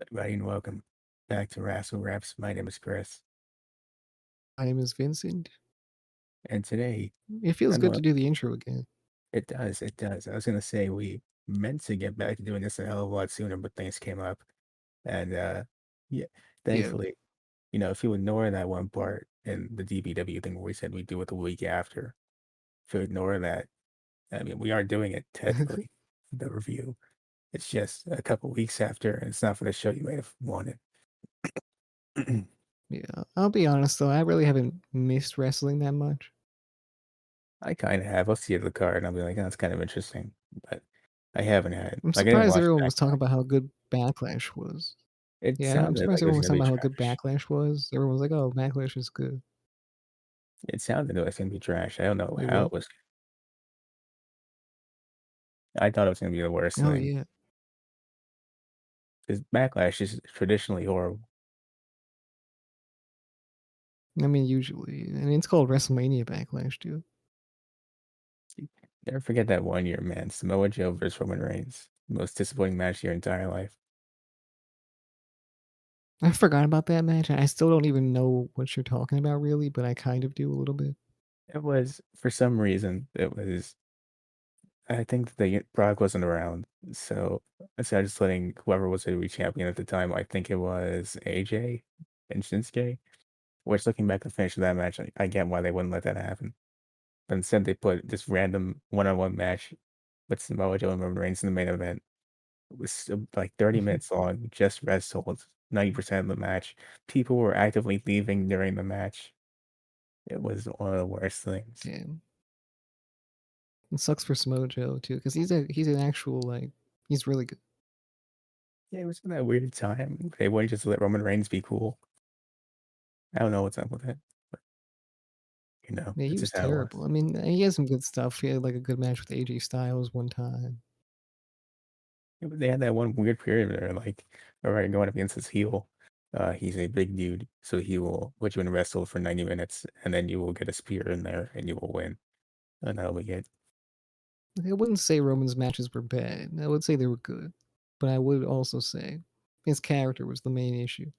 Everybody, and welcome back to Wrassle Graps. My name is Chris, My name is Vincent. and today, It feels I good know to do the intro again. it does. I was gonna say we meant to get back to doing this a hell of a lot sooner, but things came up, and yeah, Yeah. thankfully, if you ignore that one part in the DBW thing where we said we'd do it the week after, if you ignore that, I mean, we are doing it technically, the review. It's just a couple weeks after, and it's not for the show you might have wanted. Yeah. I'll be honest though, I really haven't missed wrestling that much. I kind of have. I'll see the card and I'll be like, oh, that's kind of interesting. But I haven't had, I'm like, I didn't surprised watch everyone back was to talking back. about how good Backlash was. It Yeah, I'm sounded surprised like it was everyone was going to talking be about how good trash. Backlash was. Everyone was like, "Oh, Backlash is good." It sounded like it was going to be trash. I don't know Wait, how what? it was. I thought it was going to be the worst Oh thing yeah. because Backlash is traditionally horrible. I mean, usually, and it's called WrestleMania Backlash too. Never forget that 1 year, man. Samoa Joe versus Roman Reigns. Most disappointing match of your entire life. I forgot about that match. I still don't even know what you're talking about, really, but I kind of do a little bit. It was, for some reason, I think that Brock wasn't around. So instead of just letting whoever was the WWE champion at the time, I think it was AJ and Shinsuke. Which, looking back at the finish of that match, I get why they wouldn't let that happen. But instead, they put this random one-on-one match with Samoa Joe and Roman Reigns in the main event. It was like 30 minutes long, just wrestled 90% of the match. People were actively leaving during the match. It was one of the worst things. Damn. It sucks for Smojo too, because he's an actual like he's really good. Yeah, it was in that weird time. They wouldn't just let Roman Reigns be cool. I don't know what's up with it, but Yeah, he it's was just how it terrible. was. I mean, he has some good stuff. He had like a good match with AJ Styles one time. Yeah, but they had that one weird period where, like, all right, going up against this heel. He's a big dude, so he will put you in wrestle for 90 minutes, and then you will get a spear in there, and you will win. And that'll be it. I wouldn't say Roman's matches were bad. I would say they were good, but I would also say his character was the main issue.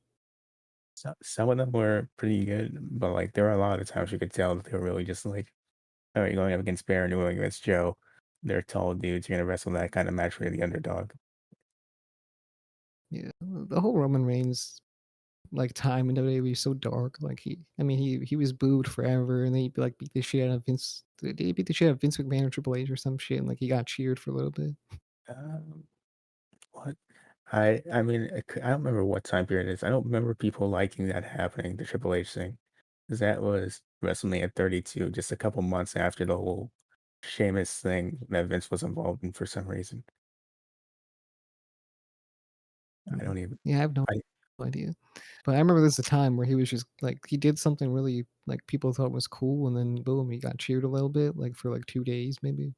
So, some of them were pretty good, but like there were a lot of times you could tell that they were really just like, all right, you're going up against Baron, you're going against Joe. They're tall dudes. You're gonna wrestle that kind of match where you're the underdog. Yeah, the whole Roman Reigns like time in WWE is so dark. Like I mean, he was booed forever, and then he like beat the shit out of Vince. Did he beat the shit out of Vince McMahon or Triple H or some shit? And like he got cheered for a little bit. Um, what? I mean, I don't remember what time period it is. I don't remember people liking that happening, the Triple H thing, because that was WrestleMania 32, just a couple months after the whole Sheamus thing that Vince was involved in for some reason. I don't even. Yeah, I have no I idea. But I remember there's a time where he was just like he did something really like people thought was cool, and then boom, he got cheered a little bit, like for like 2 days maybe.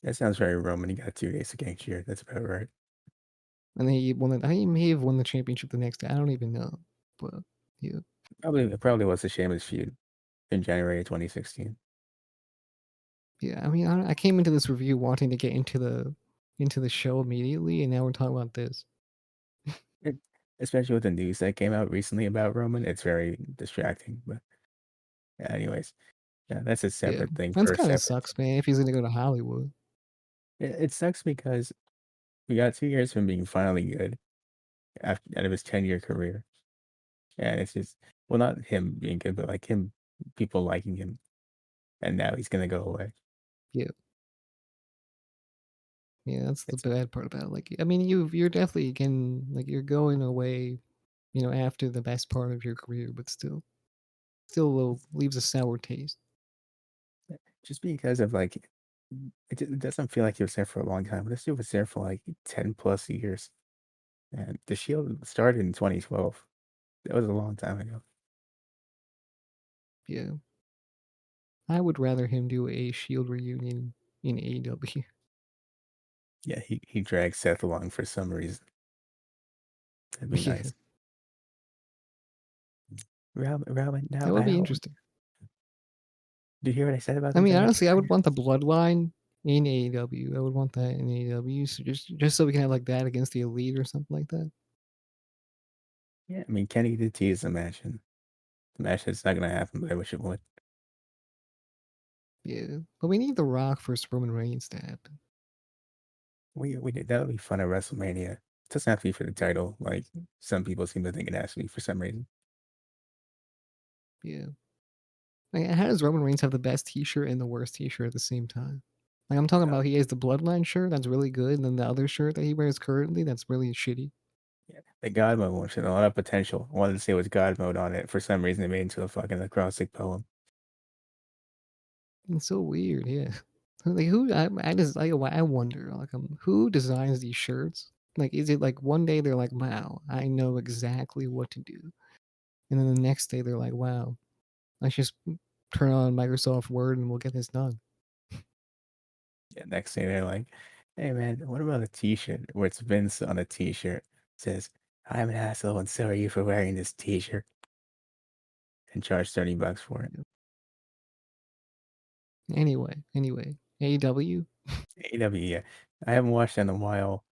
That sounds very Roman. He got 2 days to get cheered. That's about right. And then he won it. He may have won the championship the next day. I don't even know. But yeah. Probably it probably was the Sheamus feud in January of 2016. Yeah. I mean, I came into this review wanting to get into the show immediately, and now we're talking about this. It, especially with the news that came out recently about Roman, it's very distracting. But yeah, anyways, yeah, that's a Yeah. separate thing That's for a kind of separate. sucks, man, if he's gonna go to Hollywood. It sucks because we got 2 years from being finally good after out of his 10-year career, and it's just well, not him being good, but like him, people liking him, and now he's gonna go away. Yeah. Yeah, that's the It's bad part about it. Like, I mean, you're definitely again like you're going away, after the best part of your career, but still leaves a sour taste. just because of like it doesn't feel like he was there for a long time. But this dude was there for like 10 plus years, and the Shield started in 2012. That was a long time ago. Yeah. I would rather him do a Shield reunion in AEW. Yeah, he dragged Seth along for some reason. That'd be Yeah. nice. Robin, now That would I be don't. interesting. Did you hear what I said about I them mean, dragging honestly, Seth I would again? want the bloodline. in AEW. I would want that in AEW, so just so we can have like that against the Elite or something like that. Yeah, I mean, Kenny did tease the match, and the match is not gonna happen, but I wish it would. Yeah, but we need The Rock versus Roman Reigns to happen. We did that would be fun at WrestleMania. It doesn't have to be for the title, like some people seem to think it has to be for some reason. Yeah. Like, how does Roman Reigns have the best T-shirt and the worst T-shirt at the same time? Like, I'm talking Uh, about he has the Bloodline shirt that's really good, and then the other shirt that he wears currently that's really shitty. yeah, the God mode one showed a lot of potential. I wanted to say it was God mode on it. For some reason, it made it into a fucking acrostic poem. It's so weird, yeah. Like, who? I just I wonder, like, who designs these shirts? Like, is it like one day they're like, "Wow, I know exactly what to do," and then the next day they're like, "Wow, let's just turn on Microsoft Word and we'll get this done." Yeah, next thing they're like, "Hey man, what about a T-shirt where it's Vince on a T-shirt says I'm an asshole and so are you for wearing this T-shirt and charge $30 for it." Anyway, AEW. AEW, yeah. I haven't watched that in a while.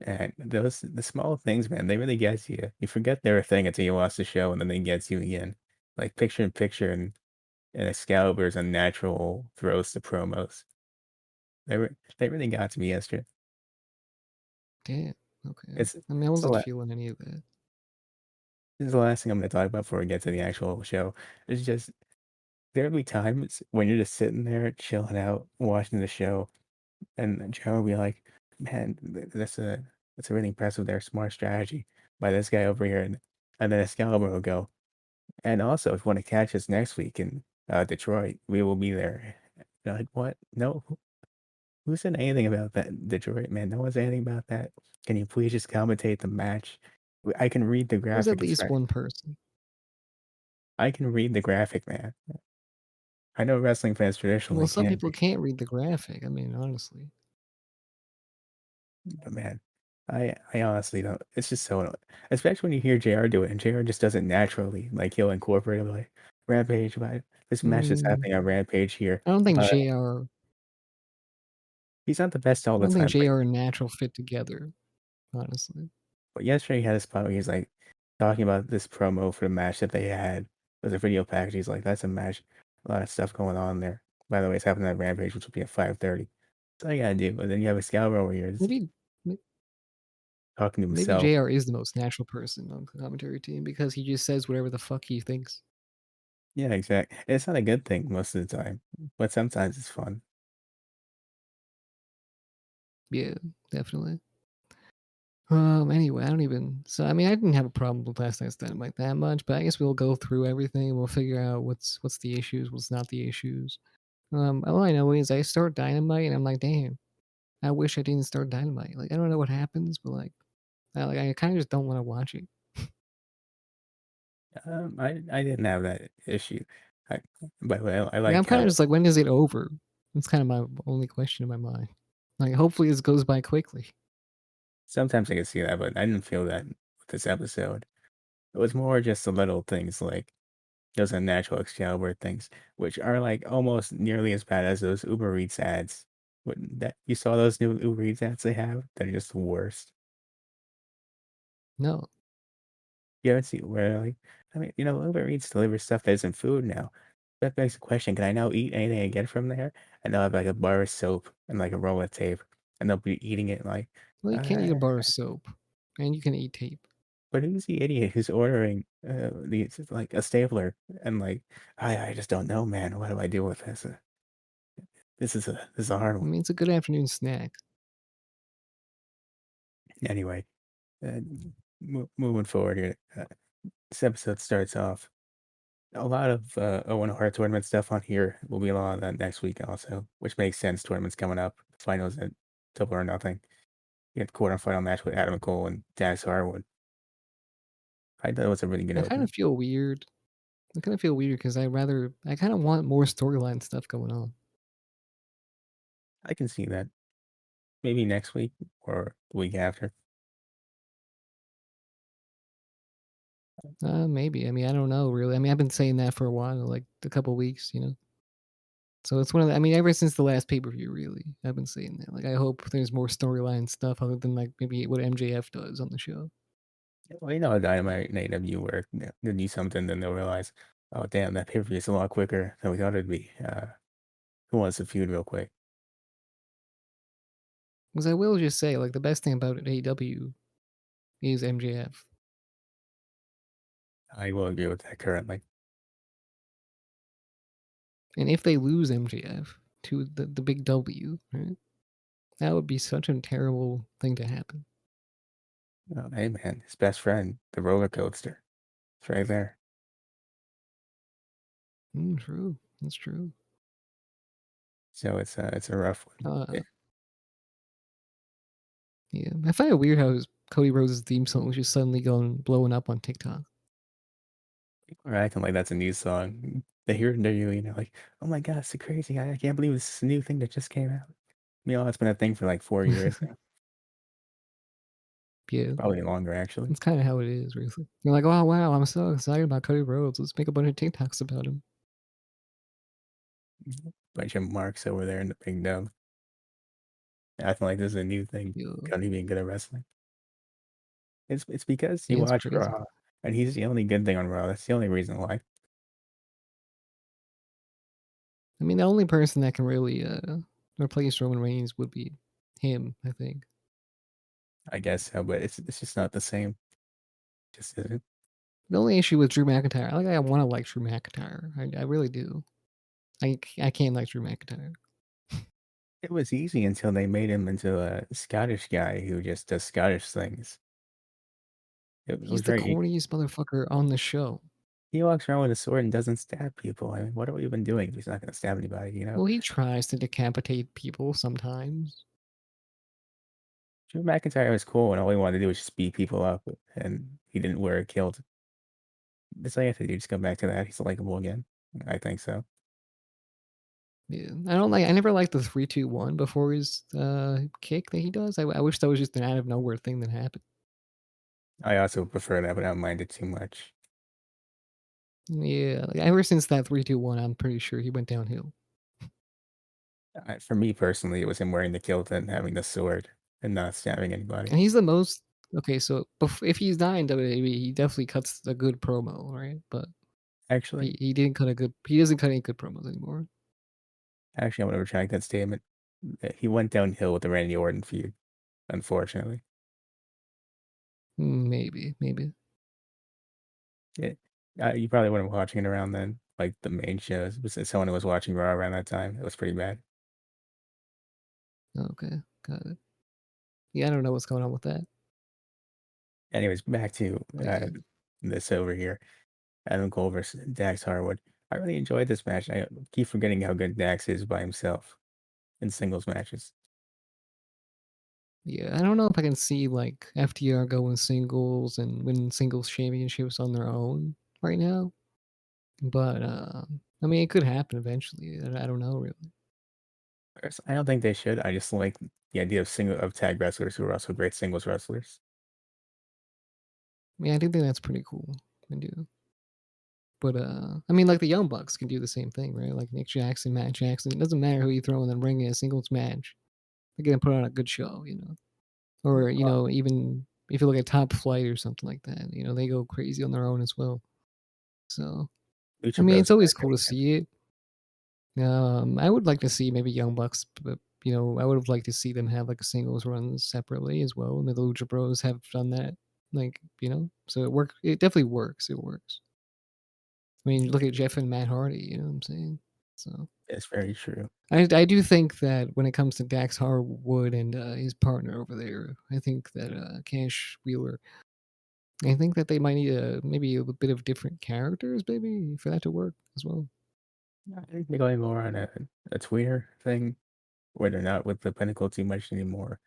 And the small things, man, they really get you. You forget they're a thing until you watch the show and then they get you again. Like picture in picture and Excalibur's unnatural throws to promos. They really got to me yesterday. Damn. Okay. It's I mean, I it's the wasn't la feeling any of that. this is the last thing I'm gonna talk about before we get to the actual show. It's just there'll be times when you're just sitting there chilling out, watching the show, and Joe will be like, "Man, that's a really impressive there, smart strategy by this guy over here." And then Excalibur will go, "And also, if you want to catch us next week in Detroit, we will be there." You're like, "What? No, who said anything about that Detroit, man? No one said anything about that. Can you please just commentate the match? I can read the There's at graphic. least one person. I can read the graphic, man. I know wrestling fans Well, traditionally some can't people read, can't read the graphic. I mean, honestly. but man, I honestly don't. It's just so annoying, especially when you hear JR do it, and JR just does it naturally. Like he'll incorporate it, like Rampage, like this match is Mm, happening on Rampage here. I don't think Uh, JR. he's not the best all I the don't think time, JR and Natural fit together. Honestly. but yesterday he had a spot where he's like talking about this promo for the match that they had. There's a video package. He's like, "That's a match. A lot of stuff going on there." By the way, it's happening at Rampage, which will be at 5:30. That's all you gotta do. But then you have Excalibur over here just Maybe m- talking to maybe himself. JR is the most natural person on the commentary team because he just says whatever the fuck he thinks. Yeah, exactly. It's not a good thing most of the time, but sometimes it's fun. Yeah, definitely. Anyway, I don't even. So I mean, I didn't have a problem with last night's Dynamite that much, but I guess we'll go through everything and we'll figure out what's the issues, what's not the issues. All I know is I start Dynamite and I'm like, damn, I wish I didn't start Dynamite. Like, I don't know what happens, but I kind of just don't want to watch it. I didn't have that issue. I, by the way, I Like, I'm like kind how of just like, when is it over? That's kind of my only question in my mind. Like, hopefully this goes by quickly. sometimes I can see that, but I didn't feel that with this episode. It was more just the little things like those unnatural Excalibur things, which are like almost nearly as bad as those Uber Eats ads. That you saw those new Uber Eats ads they have? They're just the worst. No, You ever see where like I mean, Uber Eats delivers stuff that isn't food now. That begs the question, can I now eat anything I get from there? And they'll have like a bar of soap and like a roll of tape, and they'll be eating it like, well, you can't uh, eat a bar of soap, and you can eat tape. but who's the idiot who's ordering these like a stapler and like, I just don't know, man. What do I do with this? This is a hard I one. mean, it's a good afternoon snack. Anyway, uh, moving forward here, this episode starts off. A lot of Owen Hart tournament stuff on here. Will be a lot of that next week also, which makes sense. Tournaments coming up. Finals at Double or Nothing. You get the quarterfinal match with Adam Cole and Dax Harwood. I thought it was a really good I kind of opening. feel weird. I kind of feel weird because I kind of want more storyline stuff going on. I can see that. Maybe next week or the week after. Maybe. I mean, I don't know really. I mean, I've been saying that for a while, like a couple weeks. So it's one of the, I mean, ever since the last pay-per-view, really, I've been saying that. Like, I hope there's more storyline stuff other than, like, maybe what MJF does on the show. Well, you know how Dynamite and AEW work. They'll do something, then they'll realize, oh damn, that pay-per-view is a lot quicker than we thought it'd be. Who wants to feud real quick? Because I will just say, like, the best thing about AEW is MJF. I will agree with that currently. And if they lose MJF to the big W, right, that would be such a terrible thing to happen. Oh, hey man, his best friend, the roller coaster. It's right there. True. That's true. So it's a rough one. Uh, yeah. I find it weird how Cody Rhodes' theme song was just suddenly going blowing up on TikTok. People are acting like that's a new song. They hear it and they're like, oh my god, it's so crazy. I can't believe this is a new thing that just came out. It's been a thing for like 4 years now. Yeah. Probably longer actually. That's kind of how it is, really. You're like, oh wow, I'm so excited about Cody Rhodes. Let's make a bunch of TikToks about him. Bunch of marks over there in the big dome. Acting like this is a new thing. Yeah, Cody being good at wrestling. It's because you yeah, it's watch crazy. Raw, and he's the only good thing on Raw. That's the only reason why. I mean, the only person that can really replace Roman Reigns would be him, I think. I guess so, but it's just not the same. Just isn't. The only issue with Drew McIntyre, I want to like Drew McIntyre. I really do. I can't like Drew McIntyre. It was easy until they made him into a Scottish guy who just does Scottish things. It He's was the very. corniest motherfucker on the show. He walks around with a sword and doesn't stab people. I mean, what have we been doing if he's not going to stab anybody? Well, he tries to decapitate people sometimes. Drew McIntyre was cool, and all he wanted to do was just beat people up, and he didn't wear a kilt. That's all you have to do. Just go back to that. He's likable again. I think so. Yeah, I don't like. I never liked the 3-2-1 before his kick that he does. I wish that was just an out of nowhere thing that happened. I also prefer that, but I don't mind it too much. Yeah, like, ever since that 3-2-1, I'm pretty sure he went downhill. For me personally, it was him wearing the kilt and having the sword and not stabbing anybody. And he's the most okay. So if he's not in WWE, he definitely cuts a good promo, right? But Actually, he didn't cut a good. He doesn't cut any good promos anymore. I want to retract that statement. He went downhill with the Randy Orton feud, unfortunately. Maybe, maybe. It, you probably weren't watching it around then, like the main shows. But since someone who was watching Raw around that time, it was pretty bad. Okay, got it. Yeah, I don't know what's going on with that. Anyways, back to But yeah, this over here. Adam Cole versus Dax Harwood. I really enjoyed this match. I keep forgetting how good Dax is by himself in singles matches. yeah. I don't know if I can see like FTR going singles and win singles championships on their own right now. But I mean, it could happen eventually. I don't know really. I don't think they should. I just like the idea of tag wrestlers who are also great singles wrestlers. I mean, I do think that's pretty cool. I do. But I mean, like the Young Bucks can do the same thing, right? Like Nick Jackson, Matt Jackson. It doesn't matter who you throw in the ring in a singles match. They're gonna put on a good show, you know. Or Well, even if you look at Top Flight or something like that, they go crazy on their own as well. So I Lucha mean, Bros it's are always back cool to again. see it. I would like to see maybe Young Bucks, but I would have liked to see them have like a singles run separately as well. And the Lucha Bros have done that, so it works. It definitely works. It works. I mean, look at Jeff and Matt Hardy. You know what I'm saying? So It's very true. I do think that when it comes to Dax Harwood and his partner over there, I think that Cash Wheeler, I think that they might need maybe a bit of different characters, maybe for that to work as well. I think they're going more on a tweener thing where they're not with the Pinnacle too much anymore.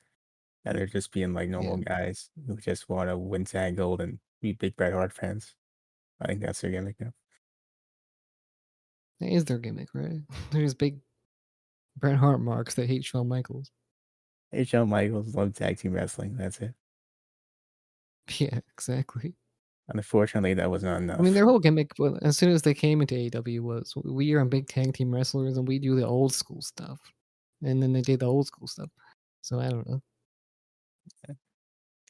And they're just being like Yeah, normal guys who just want to win tag gold and be big Bret Hart fans. I think that's their gimmick now. that is their gimmick, right? There's big Bret Hart marks that hate Shawn Michaels. Hey, Shawn Michaels love tag team wrestling. That's it. Yeah, exactly. Unfortunately, that was not I mean, enough. their whole gimmick, well, as soon as they came into AEW, was we are big tag team wrestlers and we do the old school stuff, and then they did the old school stuff. So I don't know.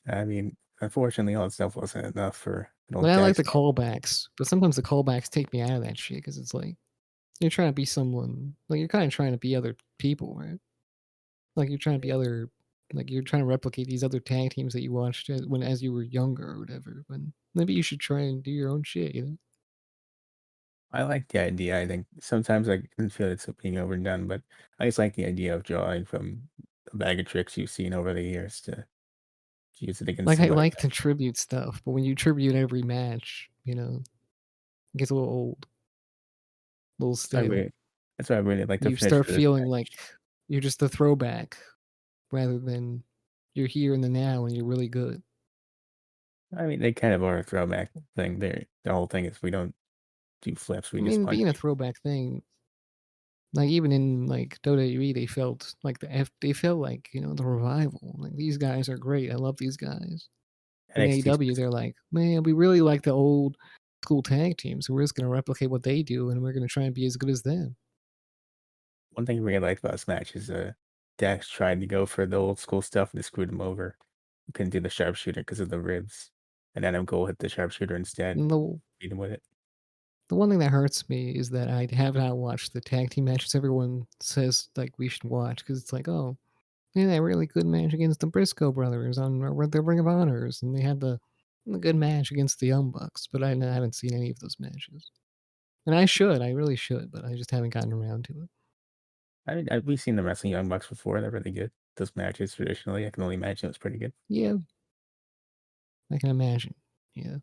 I mean, unfortunately, all that stuff wasn't enough for an old Like I like tag the scene. callbacks, but sometimes the callbacks take me out of that shit because it's like you're trying to be someone, like you're kind of trying to be other people, right? Like you're trying to be other, like you're trying to replicate these other tag teams that you watched as you were younger or whatever. When maybe you should try and do your own shit, you know? I like the idea. I think sometimes I can feel it's being overdone, but I just like the idea of drawing from a bag of tricks you've seen over the years to use it against Like I somebody. like to tribute stuff, but when you tribute every match, it gets a little I stale. really, that's why I really like to You finish start this feeling match. like you're just a throwback rather than you're here in the now and you're really good. I mean, they kind of are a throwback thing. The whole thing is we don't do flips, we I just mean, punch being a people. throwback thing, like even in like WWE, they felt like they felt like the revival. Like these guys are great. I love these guys. In NXT AEW, they're like, man, we really like the old school tag teams, so we're just gonna replicate what they do, and we're gonna try and be as good as them. one thing I really liked about this match is Dax tried to go for the old school stuff and it screwed him over. He couldn't do the sharpshooter because of the ribs. And Adam Cole hit the sharpshooter instead, And beat him with it. the one thing that hurts me is that I have not watched the tag team matches everyone says like we should watch because it's like, oh, they had that really good match against the Briscoe brothers on the Ring of Honors, and they had the good match against the Young Bucks, but I haven't seen any of those matches. And I should, I really should, but I just haven't gotten around to it. I mean, we've seen them wrestling Young Bucks before. They're really good. Those matches traditionally, I can only imagine it was pretty good. Yeah, I can imagine. Yeah. I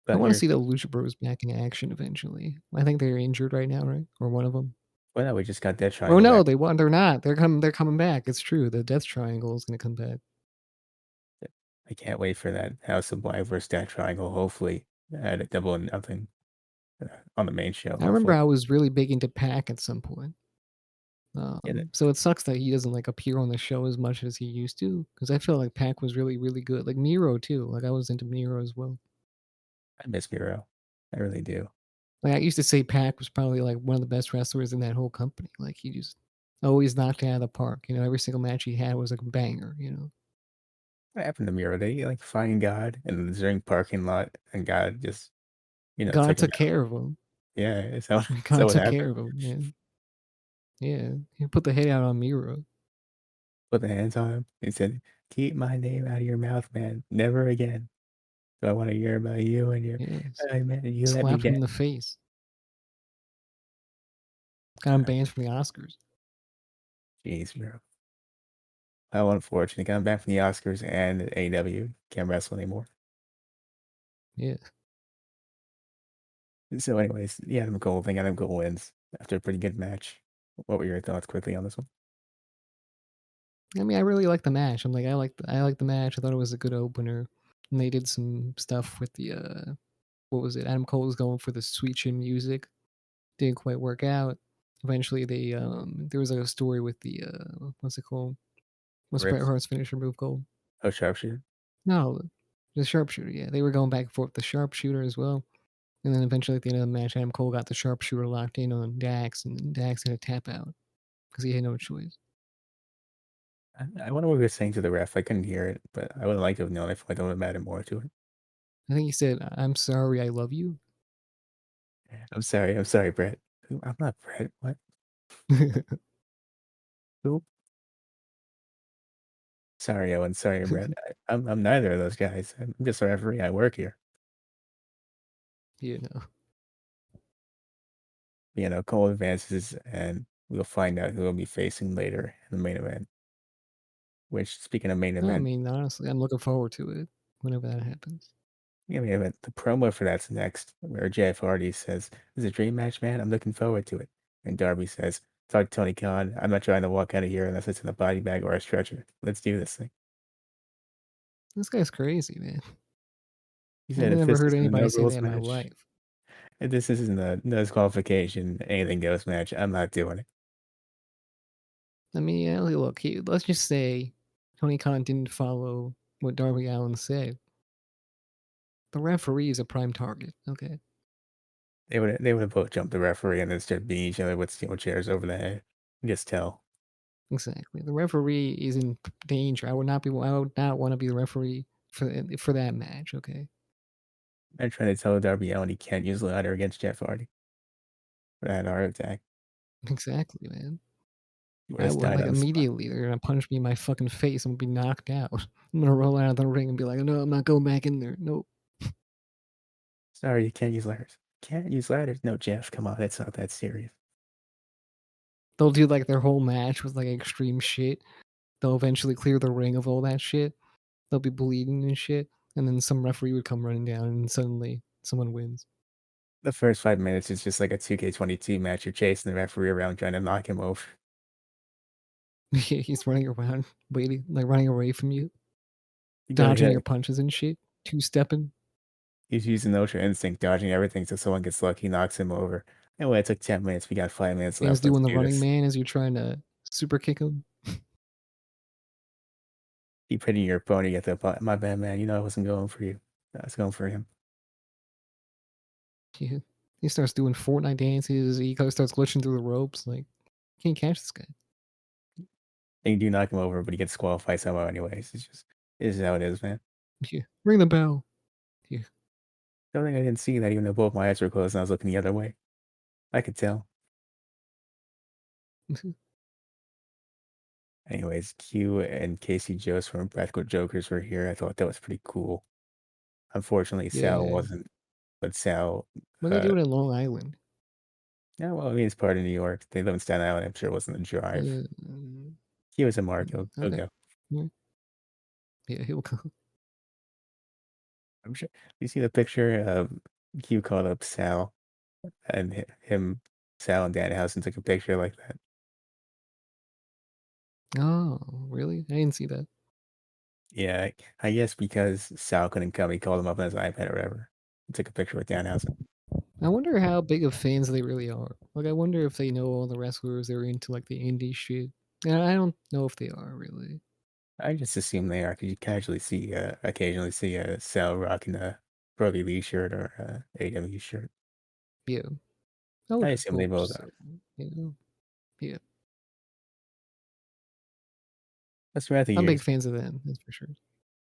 But want to you're, see the Lucha Bros back in action eventually. I think they're injured right now, right? Or one of them. well, no, we just got Death Oh Triangle no, back. they won. They're not. They're coming back. It's true. The Death Triangle is going to come back. I can't wait for that House of Black versus Death Triangle. Hopefully, at a double or nothing on the main show. I remember Hopefully, I was really big into Pac at some point. yeah, So it sucks that he doesn't like appear on the show as much as he used to because I feel like Pac was really really good. Like Miro too. Like I was into Miro as well. I miss Miro. I really do. Like I used to say Pac was probably like one of the best wrestlers in that whole company. Like he just always knocked it out of the park. Every single match he had was like a banger. What happened to Miro? Did he like find God in the during parking lot, and God just God took him took out? care of him. Yeah, is that is that God what took happened? care of him. Yeah. He put the hit out on Miro. Put the hands on him. He said, "Keep my name out of your mouth, man. Never again. So I want to hear about you and your. Yes. Man, you let me Slapped him down." in the face. Got him Uh, banned from the Oscars. Jeez, Miro. How unfortunate. Got him back from the Oscars and AEW. Can't wrestle anymore. Yeah. So, anyways, the Adam Cole thing. Adam Cole wins after a pretty good match. What were your thoughts quickly on this one? I mean, I really like the match. I like the match. I thought it was a good opener. And they did some stuff with the what was it? Adam Cole was going for the sweet chin music. Didn't quite work out. Eventually they there was like a story with the what's it called? What's Bret Ribs. Hart's finisher move called? Oh, sharpshooter. No, the sharpshooter, yeah. They were going back and forth with the sharpshooter as well. And then eventually at the end of the match, Adam Cole got the sharpshooter locked in on Dax, and then Dax had a tap out because he had no choice. I wonder what he was saying to the ref. I couldn't hear it, but I would like to have known. I feel like I would have added more to it. I think he said, "I'm sorry, I love you." I'm sorry. I'm sorry, Brett. I'm not Brett. What? Who? Sorry, Owen. Sorry, Brett. I'm neither of those guys. I'm just a referee. I work here. you know. Cole advances, and we'll find out who we'll be facing later in the main event. Which, speaking of main I event, mean, honestly, I'm looking forward to it whenever that happens. main event, the promo for that's next, where Jeff Hardy says, "This is a dream match, man. I'm looking forward to it." And Darby says, "Talk to Tony Khan. I'm not trying to walk out of here unless it's in a body bag or a stretcher. Let's do this thing." This guy's crazy, man. He I've said, "If never this heard isn't a anybody no say that rules in my match, life. if this isn't a no disqualification, anything goes match, I'm not doing it." I mean, yeah, look, let's just say Tony Khan didn't follow what Darby Allin said. The referee is a prime target. Okay, They would have both jumped the referee and then started beating each other with steel chairs over the head. You just tell. exactly. The referee is in danger. I would not be. I would not want to be the referee for that match. Okay, I'm trying to tell Darby Allin he can't use ladder against Jeff Hardy for that heart attack. exactly, man. He would I have would died like on the spot. immediately. They're gonna punch me in my fucking face. I'm gonna be knocked out. I'm gonna roll out of the ring and be like, "No, I'm not going back in there. Nope." Sorry, you can't use ladders. Can't use ladders. No, Jeff, come on, it's not that serious. They'll do like their whole match with like extreme shit. They'll eventually clear the ring of all that shit. They'll be bleeding and shit, and then some referee would come running down, and suddenly someone wins. The first 5 minutes is just like a 2K22 match. You're chasing the referee around trying to knock him over. He's running around, waiting, like running away from you, You go dodging ahead. your punches and shit, two stepping. He's using Ultra Instinct, dodging everything so someone gets lucky, knocks him over. Anyway, it took 10 minutes. We got 5 minutes Man's left. Let's doing the do running this. man as you're trying to super kick him. Keep hitting your opponent at the button. My bad, man. You know I wasn't going for you. I was going for him. Yeah. He starts doing Fortnite dances. He kind of starts glitching through the ropes. Like, can't catch this guy. And you do knock him over, but he gets disqualified somehow anyways. It's just how it is, man. Yeah. Ring the bell. Yeah. The thing I didn't see that even though both my eyes were closed and I was looking the other way. I could tell. Anyways, Q and Casey Jost from Practical Jokers were here. I thought that was pretty cool. Unfortunately, Sal Yeah. wasn't, but Sal, What are they uh, doing in Long Island? yeah, well, I mean, it's part of New York. They live in Staten Island. I'm sure it wasn't a drive. Uh, He was a mark. He'll okay. go. Yeah. Yeah, he'll go. I'm sure. You see the picture of Q called up Sal and him, Sal and Danhausen took a picture like that. Oh, really? I didn't see that. Yeah, I guess because Sal couldn't come, he called him up on his iPad or whatever. He took a picture with Danhausen. I wonder how big of fans they really are. Like, I wonder if they know all the wrestlers. They're into like the indie shit. And I don't know if they are really. I just assume they are because you casually see, occasionally see a Sal rocking a Brody Lee shirt or a AEW shirt. Yeah, I I would assume they hope both so. are. You know? Yeah, That's throughout the I'm big years. fans of them. That's for sure.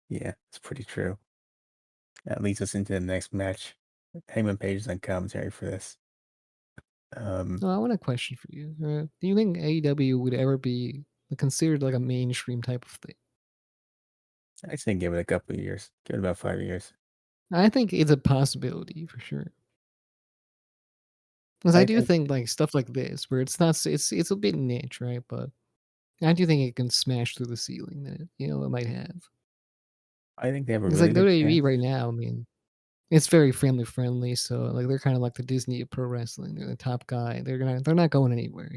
Yeah, it's pretty true. That leads us into the next match. Hangman Page is on commentary for this. Um, Oh, I want a question for you. Do you think AEW would ever be considered like a mainstream type of thing? I say give it a couple of years. Give it about 5 years. I think it's a possibility for sure. Because I I do think think like stuff like this, where it's not, it's a bit niche, right? But I do think it can smash through the ceiling that it might have. I think they have a Because really like good WWE chance. right now, I mean, it's very family friendly, so like they're kind of like the Disney of pro wrestling. They're the top guy. They're not going anywhere.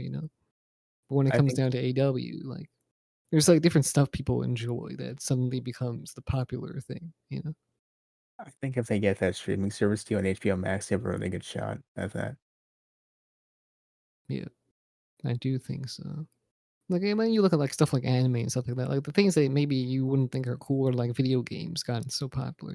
But when it I comes think down to AEW, like there's like different stuff people enjoy that suddenly becomes the popular thing. I think if they get that streaming service deal on HBO Max, they have a really good shot at that. Yeah, I do think so. Like when you look at like stuff like anime and stuff like that, like the things that maybe you wouldn't think are cool, or like video games gotten so popular.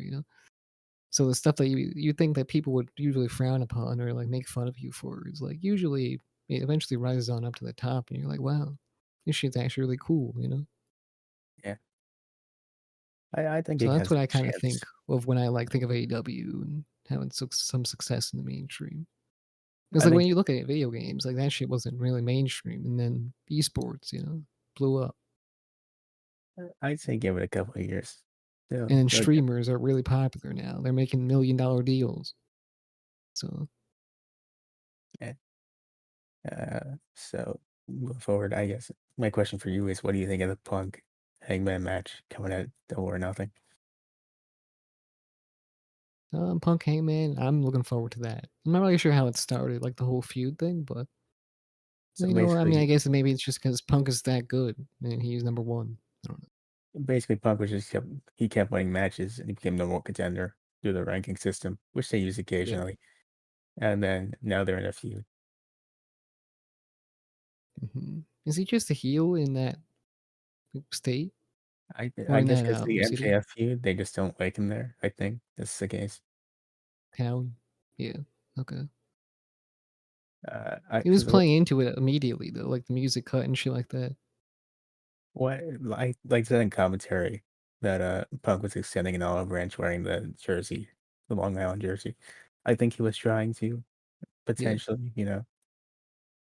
So the stuff that you think that people would usually frown upon or like make fun of you for is like usually it eventually rises on up to the top, and you're like, wow, this shit's actually really cool. Yeah, I think So it that's has what a I kind of think chance. of when I like think of AEW and having some success in the mainstream. Because I like think when you look at video games, like that shit wasn't really mainstream, and then esports, blew up, I'd say give it a couple of years. and then They'll get streamers are really popular now. They're making $1 million deals. So it. So moving forward, I guess my question for you is, what do you think of the Punk Hangman match coming at Double or Nothing? Punk Hangman, I'm looking forward to that. I'm not really sure how it started, like the whole feud thing, but So I mean, I basically, guess maybe it's just because Punk is that good and he's number one. I don't know. basically Punk was just he kept winning matches and he became the more contender through the ranking system, which they use Yeah. occasionally. And then now they're in a feud. Is he just a heel in that state? or I in guess that, it's the city, MJF feud, they just don't like him there, I think that's the case. town. Yeah, okay. I He was 'cause playing into it immediately, though, like, the music cut and shit like that. what like said in commentary that, Punk was extending an olive branch wearing the jersey, the Long Island jersey. I think he was trying to, Yeah, potentially, you know?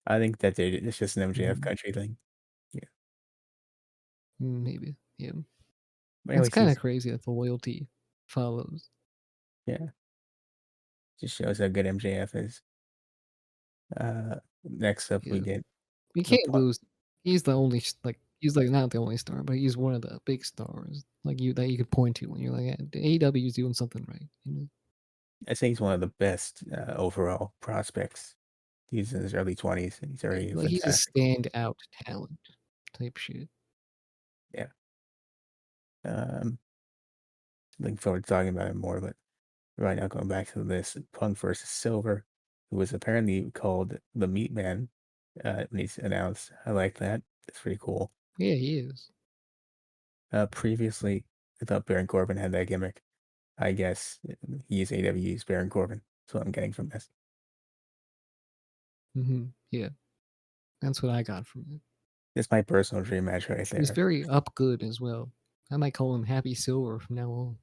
I think that it's just an MJF mhm, country thing. Yeah. maybe, yeah. But It's anyways, kinda he's crazy that the loyalty follows. yeah, just shows how good MJF is. Next up, we Yeah. get You the can't Punk. lose. He's the only like, he's, like, not the only star, but he's one of the big stars, like, you that you could point to when you're like, "Yeah, the AEW is doing something right," you know? I say he's one of the best, overall prospects. He's in his early 20s, and he's Yeah, already like, he's a fantastic. standout talent type shit. Yeah. Um, Looking forward to talking about it more, but right now going back to this, Punk versus Silver, who was apparently called the Meat Man, when he's announced. I like that. It's pretty cool. Yeah, he is. Previously, I thought Baron Corbin had that gimmick. I guess he's AW's Baron Corbin. That's what I'm getting from this. Mhm, yeah, that's what I got from it. It's my personal dream match right He was there. very up good as well. I might call him Happy Silver from now on.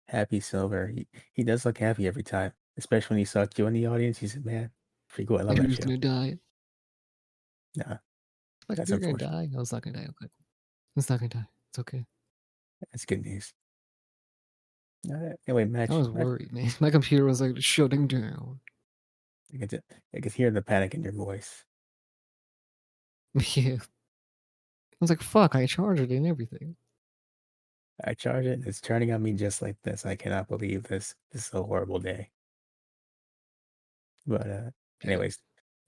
Happy Silver. He does look happy every time, especially when he saw Q in the audience. He said, "Man, pretty cool. I I love knew he that was show." gonna die. Nah, Like, that's "You're gonna unfortunate. die?" I was not gonna die, okay. It's not gonna die. It's okay. That's good news. Anyway, I was match. worried, man. My computer was, like, shutting down. I could hear the panic in your voice. Yeah. I was like, "Fuck, I charged it and everything." I charge it. It's turning on me just like this. I cannot believe this. This is a horrible day. But Yeah. anyways,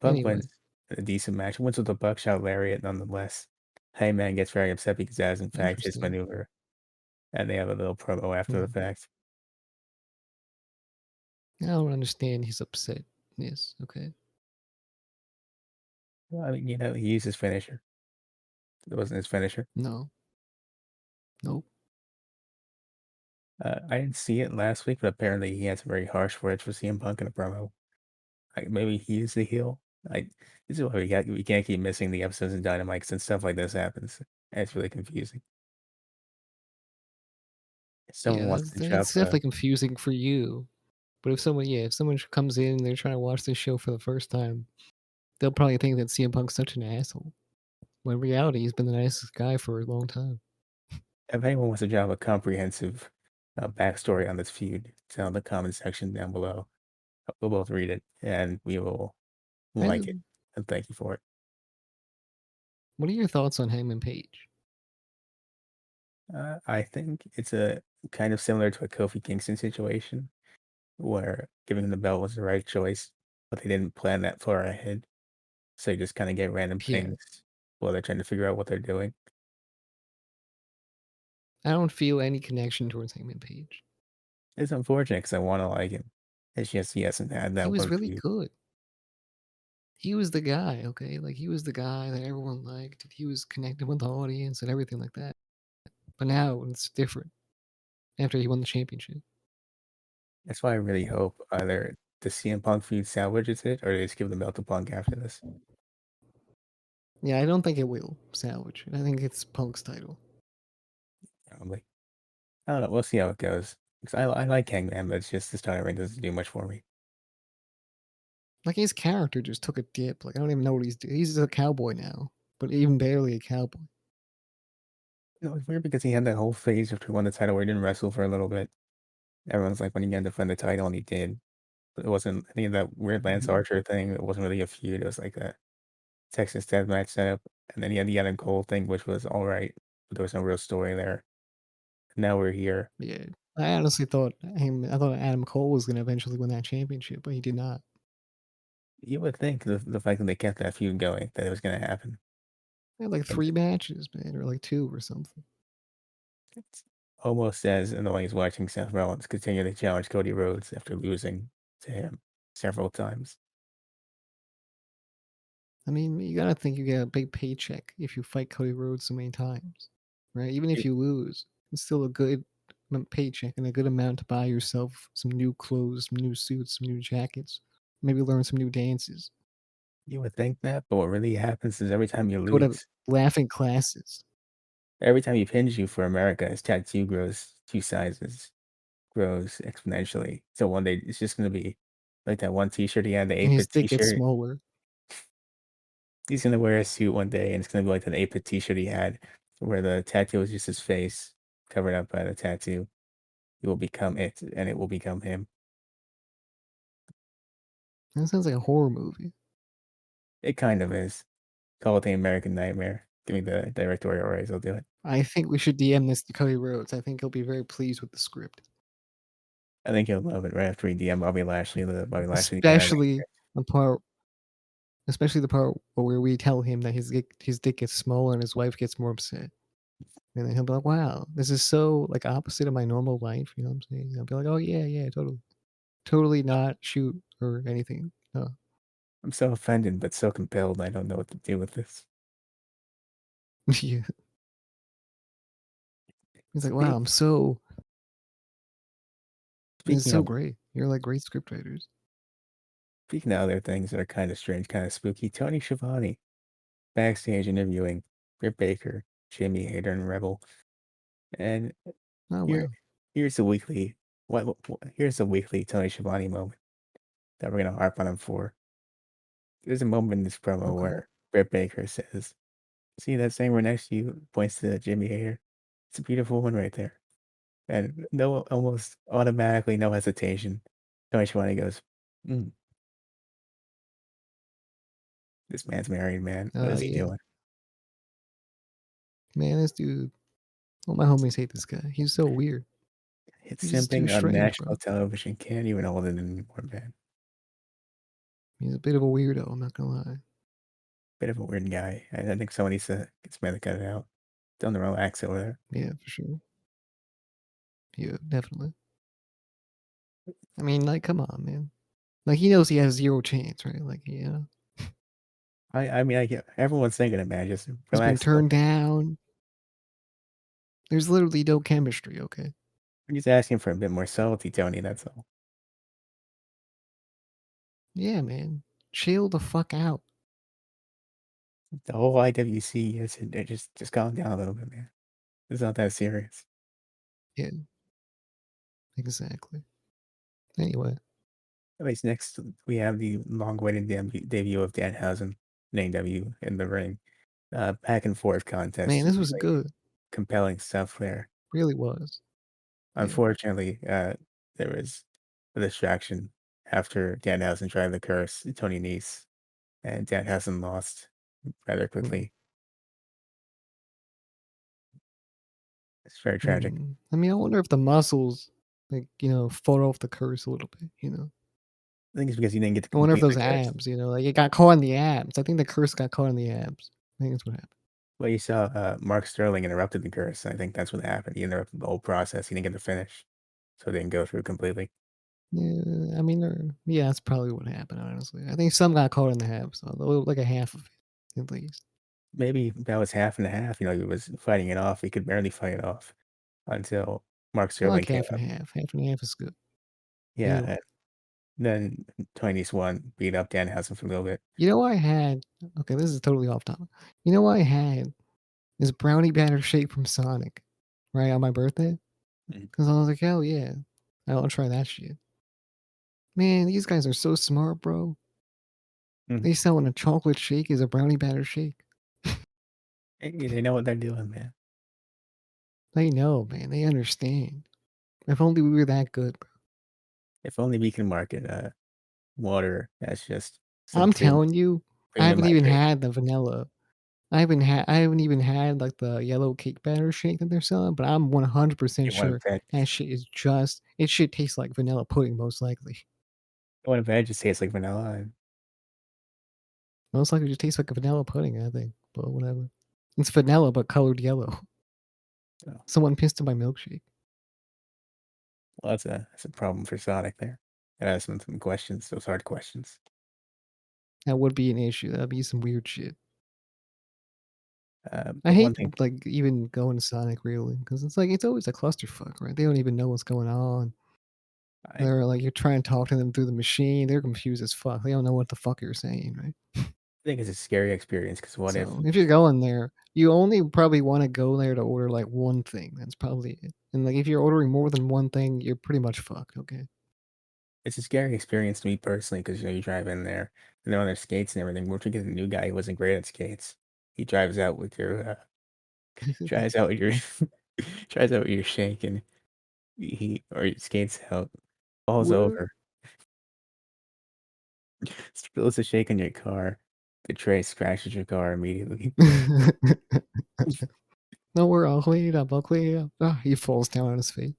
Punk Anyway. wins a decent match. Wins with a buckshot lariat nonetheless. Hangman gets very upset because that is in fact his Interesting. maneuver, and they have a little promo after the Mhm. fact. I don't understand his upset. Yes, okay. Well, I mean, you know, he used his finisher. It wasn't his finisher. No. Nope. I didn't see it last week, but apparently he had some very harsh words for CM Punk in a promo. Like maybe he's the heel. Like this is why we can't keep missing the episodes of Dynamite since stuff like this happens. And it's really confusing. If someone Yeah, wants to drop it's a definitely confusing for you. But if someone comes in and they're trying to watch this show for the first time, they'll probably think that CM Punk's such an asshole. When in reality, he's been the nicest guy for a long time. if anyone wants to drop a comprehensive backstory on this feud, tell in the comment section down below. We'll both read it and we will I, like it. And thank you for it. what are your thoughts on Hangman Page? I think it's a kind of similar to a Kofi Kingston situation where giving him the belt was the right choice, but they didn't plan that far ahead. So you just kind of get random Yeah, things while they're trying to figure out what they're doing. I don't feel any connection towards Hangman Page. It's unfortunate because I want to like him. It's just he hasn't had He that was one really feud. good. He was the guy, okay? Like, he was the guy that everyone liked. He was connected with the audience and everything like that. But now it's different after he won the championship. That's why I really hope either the CM Punk feud salvages it or they just give the belt to Punk after this. Yeah, I don't think it will salvage. I think it's Punk's title. Probably. I don't know. We'll see how it goes. 'Cause I like Hangman, but it's just this title reign doesn't do much for me. Like, his character just took a dip. Like, I don't even know what he's doing. He's a cowboy now, but even barely a cowboy. You know, it's weird because he had that whole phase after he won the title where he didn't wrestle for a little bit. Everyone's like, when he got to defend the title, and he did. But it wasn't any of that weird Lance Mhm. Archer thing. It wasn't really a feud. It was like a Texas Death Match setup. And then he had the Adam Cole thing, which was all right, but there was no real story there. Now we're here. Yeah. I honestly thought I thought Adam Cole was gonna eventually win that championship, but he did not. You would think the fact that they kept that feud going, that it was going to happen. They had, like, But 3 matches, man, or, like, 2 or something. it's almost as annoying as watching Seth Rollins continue to challenge Cody Rhodes after losing to him several times. I mean, you gotta think you get a big paycheck if you fight Cody Rhodes so many times. right? Even if You you lose, it's still a good paycheck and a good amount to buy yourself some new clothes, some new suits, some new jackets, maybe learn some new dances, you would think that, but what really happens is every time you go to lose, laughing classes. every time he pins you for America, his tattoo grows 2 sizes, grows exponentially. So one day it's just gonna be like that one T-shirt he had, the And his 8-bit dick gets T-shirt. smaller. He's gonna wear a suit one day, and it's gonna be like that 8-bit T-shirt he had, where the tattoo is just his face covered up by the tattoo. He will become it, and it will become him. That sounds like a horror movie. It kind of is. Call it the American Nightmare. Give me the directorial rights, I'll do it. I think we should DM this to Cody Rhodes. I think he'll be very pleased with the script, I think he'll love it right after we DM Bobby Lashley Dynamite. especially the part, especially the part where we tell him that his dick gets smaller and his wife gets more upset. And then he'll be like, "Wow, this is so like opposite of my normal life." You know what I'm saying? I'll be like, "Oh yeah, yeah, totally, totally not shoot or anything." No, I'm so offended, but so compelled. I don't know what to do with this. yeah. He's like, "Wow, Speak, I'm so it's speaking so of great. You're like great script writers." speaking of other things that are kind of strange, kind of spooky, Tony Schiavone backstage interviewing Britt Baker, Jimmy Hayter, and Rebel, and Oh here wow. here's a weekly here's a weekly Tony Schiavone moment that we're gonna harp on him for. There's a moment in this promo Okay. where Britt Baker says, "See that thing right next to you?" Points to Jimmy Hayter. It's a beautiful one right there. And no, almost automatically, no hesitation. Tony Schiavone goes, "Mm, this man's married, man. What Oh is he yeah, doing?" man, this dude. All my homies hate this guy. He's so weird. It's He's just too simping on strange, national bro. television. Can't even hold it anymore, man. He's a bit of a weirdo. I'm not gonna lie. Bit of a weird guy. I think someone needs to get somebody to cut it out. Don't relax over there. Yeah, for sure. Yeah, definitely. I mean, like, come on, man. Like, he knows he has zero chance, right? Like, yeah, I mean, I get everyone's thinking it, man. Just he's been relax a little turned bit. down. There's literally no chemistry, okay? I'm just asking for a bit more subtlety, Tony. That's all. Yeah, man. Chill the fuck out. The whole IWC is just calm down a little bit, man. It's not that serious. Yeah, exactly. Anyway, Anyways, next we have the long-awaited debut of Danhausen in AEW in the ring. Back and forth contest, man, this was really good. compelling stuff there. Really was. Yeah. Unfortunately, there was a distraction after Danhausen tried to curse Tony Nese, and Danhausen lost rather Mm, quickly. It's very tragic. mm. I mean, I wonder if the muscles, like, fought off the curse a little bit. I think it's because he didn't get to I wonder if complete the those curse. abs, like, it got caught in the abs. I think the curse got caught in the abs. I think that's what happened. Well, you saw Mark Sterling interrupted the curse. I think that's what happened. He interrupted the whole process. He didn't get to finish, so it didn't go through completely. Yeah, I mean, yeah, that's probably what happened, honestly. I think some got caught in the abs, although like a half of it, at least. Maybe that was half and a half. He was fighting it off. He could barely fight it off until Mark I Sterling like came half and up. half. Half and half is good. Yeah, Anyway, then Tony Swan beat up Danhausen for a little bit. you know what I had? Okay, this is totally off topic. You know what I had? This brownie batter shake from Sonic, right, on my birthday? Mhm, Because I was like, hell yeah. I'll try that shit. Man, these guys are so smart, bro. mhm. They selling a chocolate shake as a brownie batter shake. Hey, they know what they're doing, man. They know, man. They understand. If only we were that good, bro. If only we can market water as just some I'm telling you, I premium haven't even hydration. had the vanilla. I haven't even had like the yellow cake batter shake that they're selling, but I'm 100% You want sure to bet? that shit is just it should taste like vanilla pudding most likely. You want to bet? Just tastes like vanilla. And, Most likely just tastes like a vanilla pudding, I think. But whatever. It's vanilla but colored yellow. oh, Someone pissed in my milkshake. well, that's a problem for Sonic there. It has some questions, those hard questions. That would be an issue. That'd be some weird shit. I But one hate, thing like, even going to Sonic really because it's like it's always a clusterfuck, right? They don't even know what's going on. I They're like, you're trying to talk to them through the machine, they're confused as fuck. They don't know what the fuck you're saying, right? think it's a scary experience because what if So, if you're going there, you only probably wanna go there to order, like, one thing, that's probably it. And, like, if you're ordering more than one thing, you're pretty much fucked, okay? it's a scary experience to me personally because you drive in there and they're on their skates and everything. Once you get a new guy who wasn't great at skates, he drives out with your tries out with your tries out with your shake and he or he skates out, falls What? over, spills a shake on your car. The tray scratches your car immediately. "Don't worry, I'll clean it up, I'll clean it up." Ah, he falls down on his face.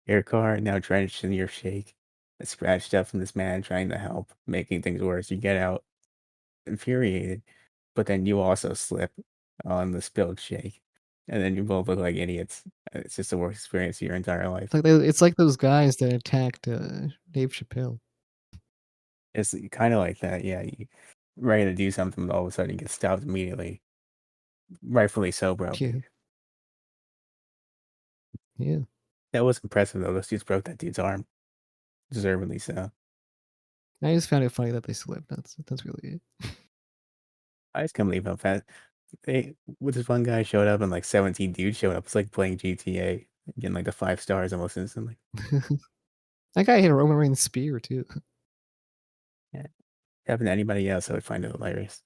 Your car now drenched in your shake. It's scratched up from this man trying to help, making things worse. You get out infuriated, but then you also slip on the spilled shake, and then you both look like idiots. It's just the worst experience of your entire life. It's like those guys that attacked, Dave Chappelle. It's kinda like that, yeah, you ready to do something, but all of a sudden you get stopped immediately. Rightfully so, Yeah, probably. yeah. That was impressive, though. Those dudes broke that dude's arm, deservedly so. I just found it funny that they slipped, that's really it. I just can't believe how fast they with this one guy showed up and, like, 17 dudes showed up. It's like playing GTA, getting, like, the 5 stars almost instantly. That guy hit a Roman Reigns spear too. Yeah. Happened to anybody else, I would find it hilarious.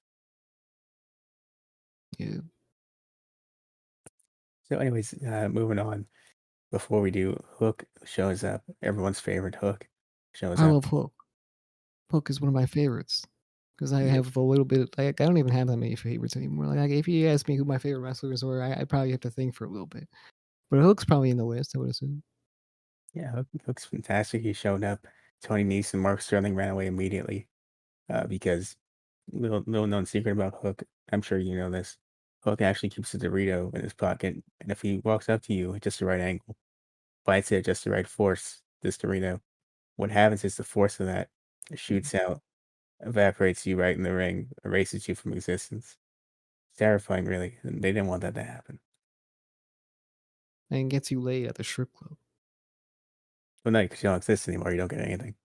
Yeah. So anyways, moving on. Before we do, Hook shows up. Everyone's favorite Hook shows I up. love Hook. Hook is one of my favorites because I Yeah, have a little bit like, I don't even have that many favorites anymore. Like, if you ask me who my favorite wrestlers were, I'd probably have to think for a little bit. But Hook's probably in the list, I would assume. yeah, Hook's fantastic. He showed up. Tony Nese and Mark Sterling ran away immediately because little known secret about Hook. I'm sure you know this. Hook actually keeps a Dorito in his pocket, and if he walks up to you at just the right angle, bites it at just the right force, this Dorito, what happens is the force of that Mhm. shoots out, evaporates you right in the ring, erases you from existence. It's terrifying, really, and they didn't want that to happen. And gets you laid at the strip club. Well, no, because you don't exist anymore, you don't get anything.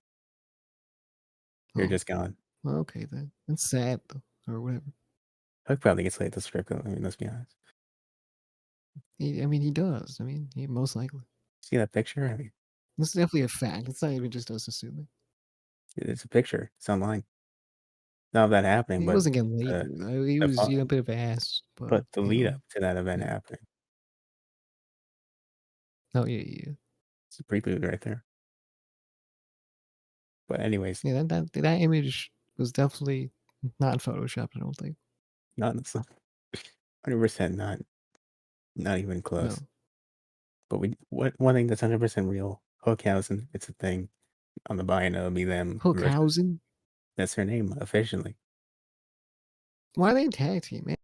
You're Oh, just gone. well, okay then. That's sad though, or whatever. Hook probably gets laid at the strip club, I mean, let's be honest. I mean, he does. I mean, he most likely. See that picture? I mean, This is definitely a fact. It's not even just us assuming. it's a picture. It's online. Not of that happening, He but wasn't getting laid the though. He the was, fo a bit of ass, but but the lead up to that event yeah. happening. Oh yeah, yeah, yeah. It's a prelude right there. But anyways, Yeah, that image was definitely not photoshopped. I don't think. not 100% not even close. No, But we what one thing that's 100% real, Hookhausen, it's a thing on the buy-in, it'll be them versus Hookhausen. that's her name officially. Why are they a tag team, man?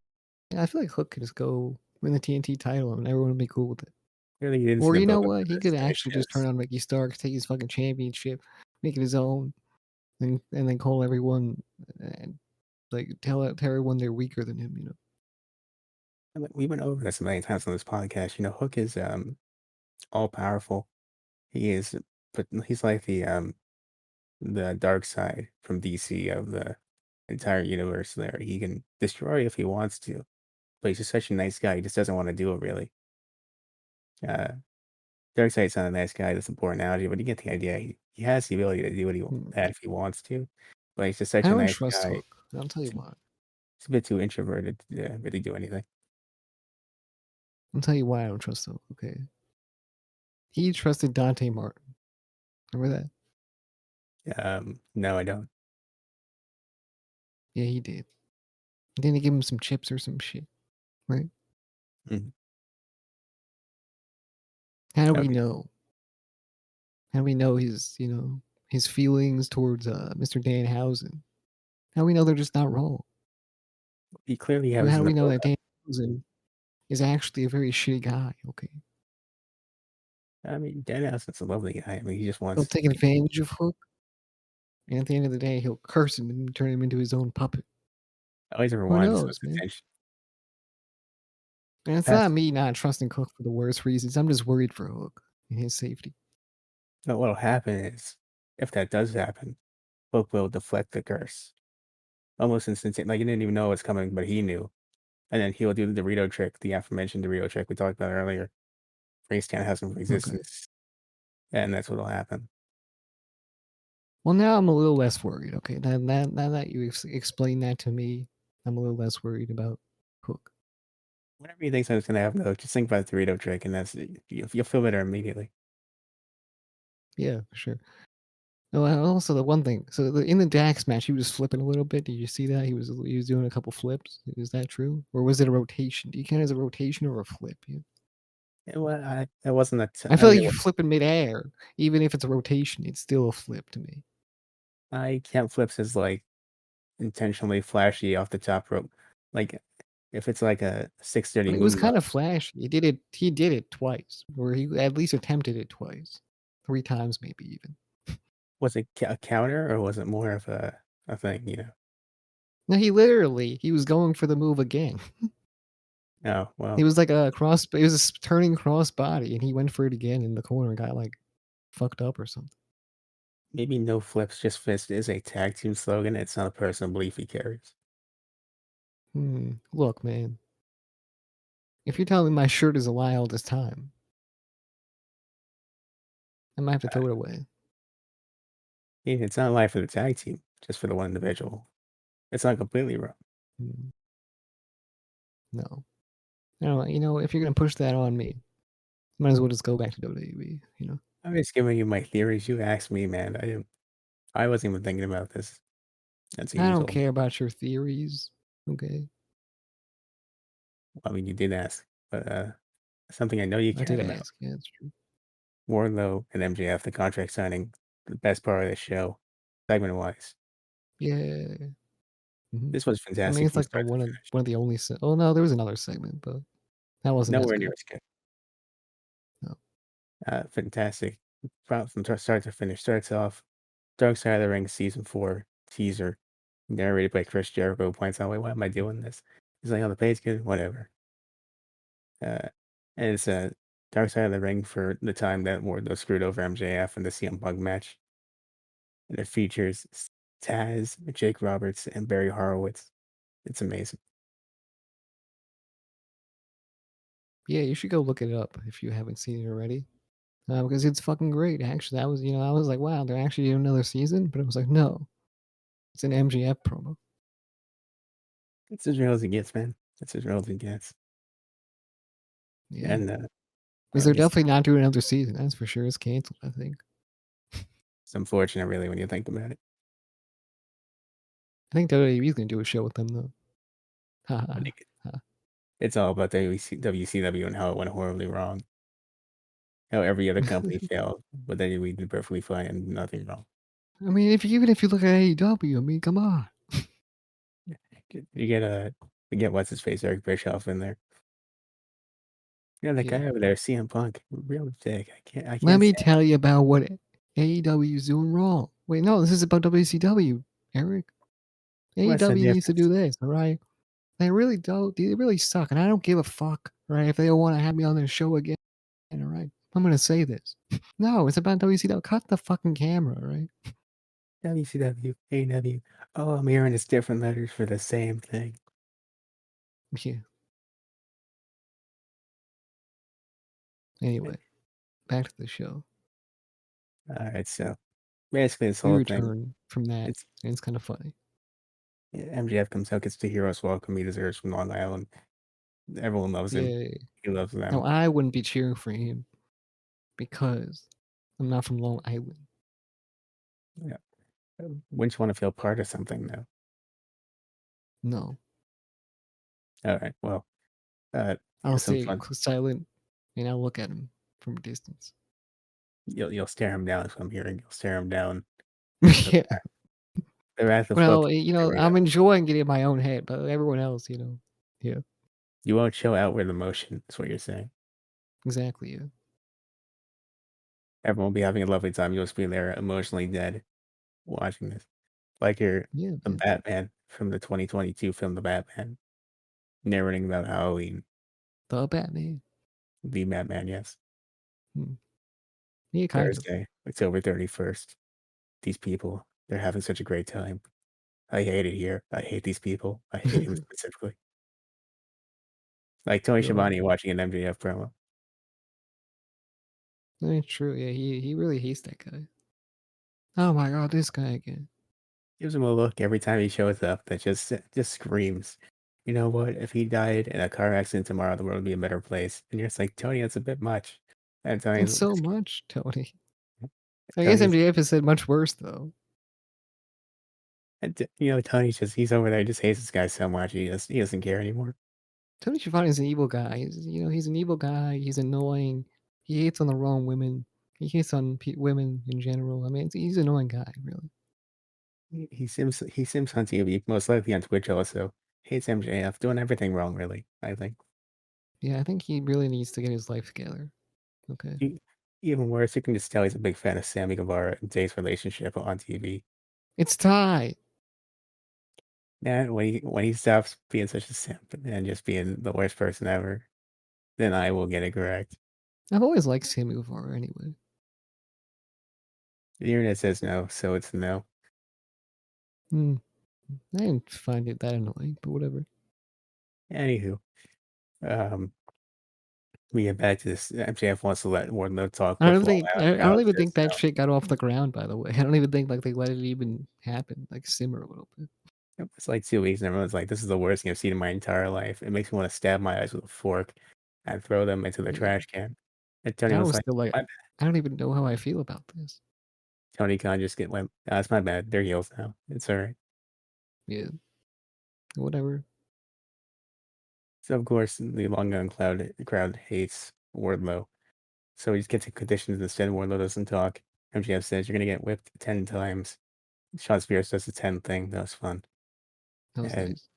I feel like Hook could just go win the TNT title and everyone would be cool with it. Clearly, you didn't see Or the you know build-up what? for He this, could and it's actually just turn just on Ricky Starks, take his fucking championship, make it his own, and then call everyone and like tell everyone they're weaker than him. and we went over this many times on this podcast, Hook is, all-powerful. He is but he's like the dark side from DC of the entire universe there. He can destroy if he wants to, but he's just such a nice guy, he just doesn't wanna do it really. Uh, Darkseid's not a nice guy, that's a poor analogy, but you get the idea. He has the ability to do what he Hmm. that if he wants to, but he's just such I a don't nice trust guy. Hook. I'll tell you He's why. he's a bit too introverted to really do anything. I'll tell you why I don't trust Hook. Okay, he trusted Dante Martin. Remember that? No, I don't. Yeah, he did. Then he give him some chips or some shit, right? Mhm. How do we Okay. know? How do we know his feelings towards Mr. Danhausen? How do we know they're just not wrong? He clearly Or has how do in we the know that build-up. Danhausen is actually a very shitty guy? Okay, I mean, Danhausen's a lovely guy. I mean, he just he'll wants take advantage of Hook, and at the end of the day, he'll curse him and turn him into his own puppet. all he ever Who wants is knows, someone's man? attention. And it's not That's me not trusting Cook for the worst reasons. I'm just worried for Hook and his safety. but what'll happen is, if that does happen, Hook will deflect the curse almost instantaneously. Like, he didn't even know it was coming, but he knew. And then he'll do the Dorito trick, the aforementioned Dorito trick we talked about earlier. Race can't have some Okay. resistance, and that's what'll happen. Well, now I'm a little less worried. Okay, now that you explain that to me, I'm a little less worried about Hook. Whatever you think is gonna happen, though, just think about the Dorito trick, and you'll feel better immediately. Yeah, for sure. Oh, and also the one thing. So in the Dax match, he was flipping a little bit. Did you see that? He was doing a couple flips. Is that true, or was it a rotation? Do you count it as a rotation or a flip? Yeah. It wasn't I I feel mean, like you flip in midair, even if it's a rotation, it's still a flip to me. I can't flips as, like, intentionally flashy off the top rope. Like, if it's like a 630 But it was kind moonwalk, of flashy. He did it. He did it twice, or he at least attempted it twice, 3 times maybe even. was it a counter or was it more of a thing, you know? No, he was going for the move again. Oh, It well, was like a cross. It was a turning cross body, and he went for it again in the corner and got like fucked up or something. maybe no flips, just fist is a tag team slogan. It's not a personal belief he carries. Look, man. If you're telling me my shirt is a lie all this time, I might have to Uh, throw it away. it's not a lie for the tag team, just for the one individual. It's not completely wrong. Mm, no. No, if you're gonna push that on me, might as well just go back to WWE. I'm just giving you my theories. You asked me, man. I wasn't even thinking about this until I you don't told me. care about your theories. Okay, I mean, you did ask, but something I know you I did cared about. ask. Yeah, it's true. Wardlow and MJF, the contract signing, the best part of the show, segment wise. Yeah. Mhm. This was I mean, fantastic it's from like start to finish. one of the only. Oh no, there was another segment, but that wasn't as Nowhere near good. as good. No. Fantastic. From start to finish. Starts off Dark Side of the Ring season 4 teaser, narrated by Chris Jericho. Points out, wait, why am I doing this? He's like, oh, the pay's good, whatever. Uh, and it's Dark Side of the Ring for the time that Wardlow screwed over MJF in the CM Punk match. And it features Taz, Jake Roberts, and Barry Horowitz. It's amazing. Yeah, you should go look it up if you haven't seen it already. Because it's fucking great. Actually, I was like, wow, they're actually doing another season, but I was like, no, it's an MGF promo. It's as real as it gets, man. It's as real as it gets. Yeah, And because they're definitely not doing another season. That's for sure. It's canceled. I think. it's unfortunate, really, when you think about it. I think WWE's gonna do a show with them though. Ha ha I ha. think Ha. it's all about WCW and how it went horribly wrong. How every other company failed, but then we did perfectly fine and nothing wrong. I mean, even if you look at AEW, I mean, come on. You get you get what's his face, Eric Bischoff in there. Yeah, that Yeah. guy over there, CM Punk, real dick. I Let can't me stand. tell you about what AEW is doing wrong. Wait, no, this is about WCW, Eric. What's the AEW needs to do difference? this, all right? They really don't. They really suck, and I don't give a fuck, right? If they don't want to have me on their show again, all right? I'm gonna say this. No, it's about WCW. Cut the fucking camera, all right? WCW, AEW. Oh, I'm hearing it's different letters for the same thing. Yeah. Anyway, back to the show. All right, so basically this We whole thing, return from that, it's and it's kind of funny. MJF comes out, gets the hero's welcome he deserves from Long Island. Everyone loves him. Yeah. He loves Now them. I wouldn't be cheering for him because I'm not from Long Island. Yeah. Wouldn't you want to feel part of something though? No, All right. Well, I'll here's some stay fun. silent and I'll look at him from a distance. You'll stare him down. Is what I'm hearing. You'll stare him down. The, Yeah. the wrath of Hook. Well, There we go. I'm enjoying getting in my own head, but everyone else, yeah, You won't show outward emotion. Is what you're saying. exactly, yeah, Everyone will be having a lovely time. You'll just be there emotionally dead watching this. Like you're yeah, the man. Batman from the 2022 film The Batman, narrating about Halloween. The Batman. The Madman, yes. Hmm. Yeah, kind of. Thursday, October 31st. These people, they're having such a great time. I hate it here. I hate these people. I hate him specifically. Like Tony Yo, Schiavone watching an MJF promo. that's true. Yeah, he really hates that guy. Oh my god, this guy again. Gives him a look every time he shows up that just screams. You know what? If he died in a car accident tomorrow, the world would be a better place. And you're just like, Tony, that's a bit much. And That's Tony's so just much, Tony. I guess Tony's MJF has said much worse though. Tony's just he's over there, he just hates this guy so much, he doesn't care anymore. Tony Schiavone is an evil guy. He's an evil guy. He's annoying. He hates on the wrong women. He hates on women in general. I mean, he's an annoying guy, really. He seems on TV, most likely on Twitch also. Hates MJF, doing everything wrong, really, I think. Yeah, I think he really needs to get his life together. Okay. E Even worse, you can just tell he's a big fan of Sammy Guevara and Jay's relationship on TV. It's Ty. And when he stops being such a simp and just being the worst person ever, then I will get it correct. I've always liked Sammy Guevara anyway. The internet says no, so it's no. Hmm. I didn't find it that annoying, but whatever. Anywho, um, we get back to this. MJF wants to let Wardlow talk I don't before think I Now don't it even think says that no. shit got off the ground. By the way, I don't even think like they let it even happen, like simmer a little bit. It's like 2 weeks, and everyone's like, "This is the worst thing I've seen in my entire life. It makes me want to stab my eyes with a fork and throw them into the Yeah, trash can." And Tony I was was like, still like, "My I don't even know how I feel about this. Tony Khan just get went, "Ah, it's my bad. They're heels now. It's alright." Yeah, whatever. So, of course, the Long Gun crowd hates Wardlow. So he just gets in conditions instead. Wardlow doesn't talk. MJF says, "You're going to get whipped 10 times." Sean Spears does the 10 thing. That was fun. That was And nice.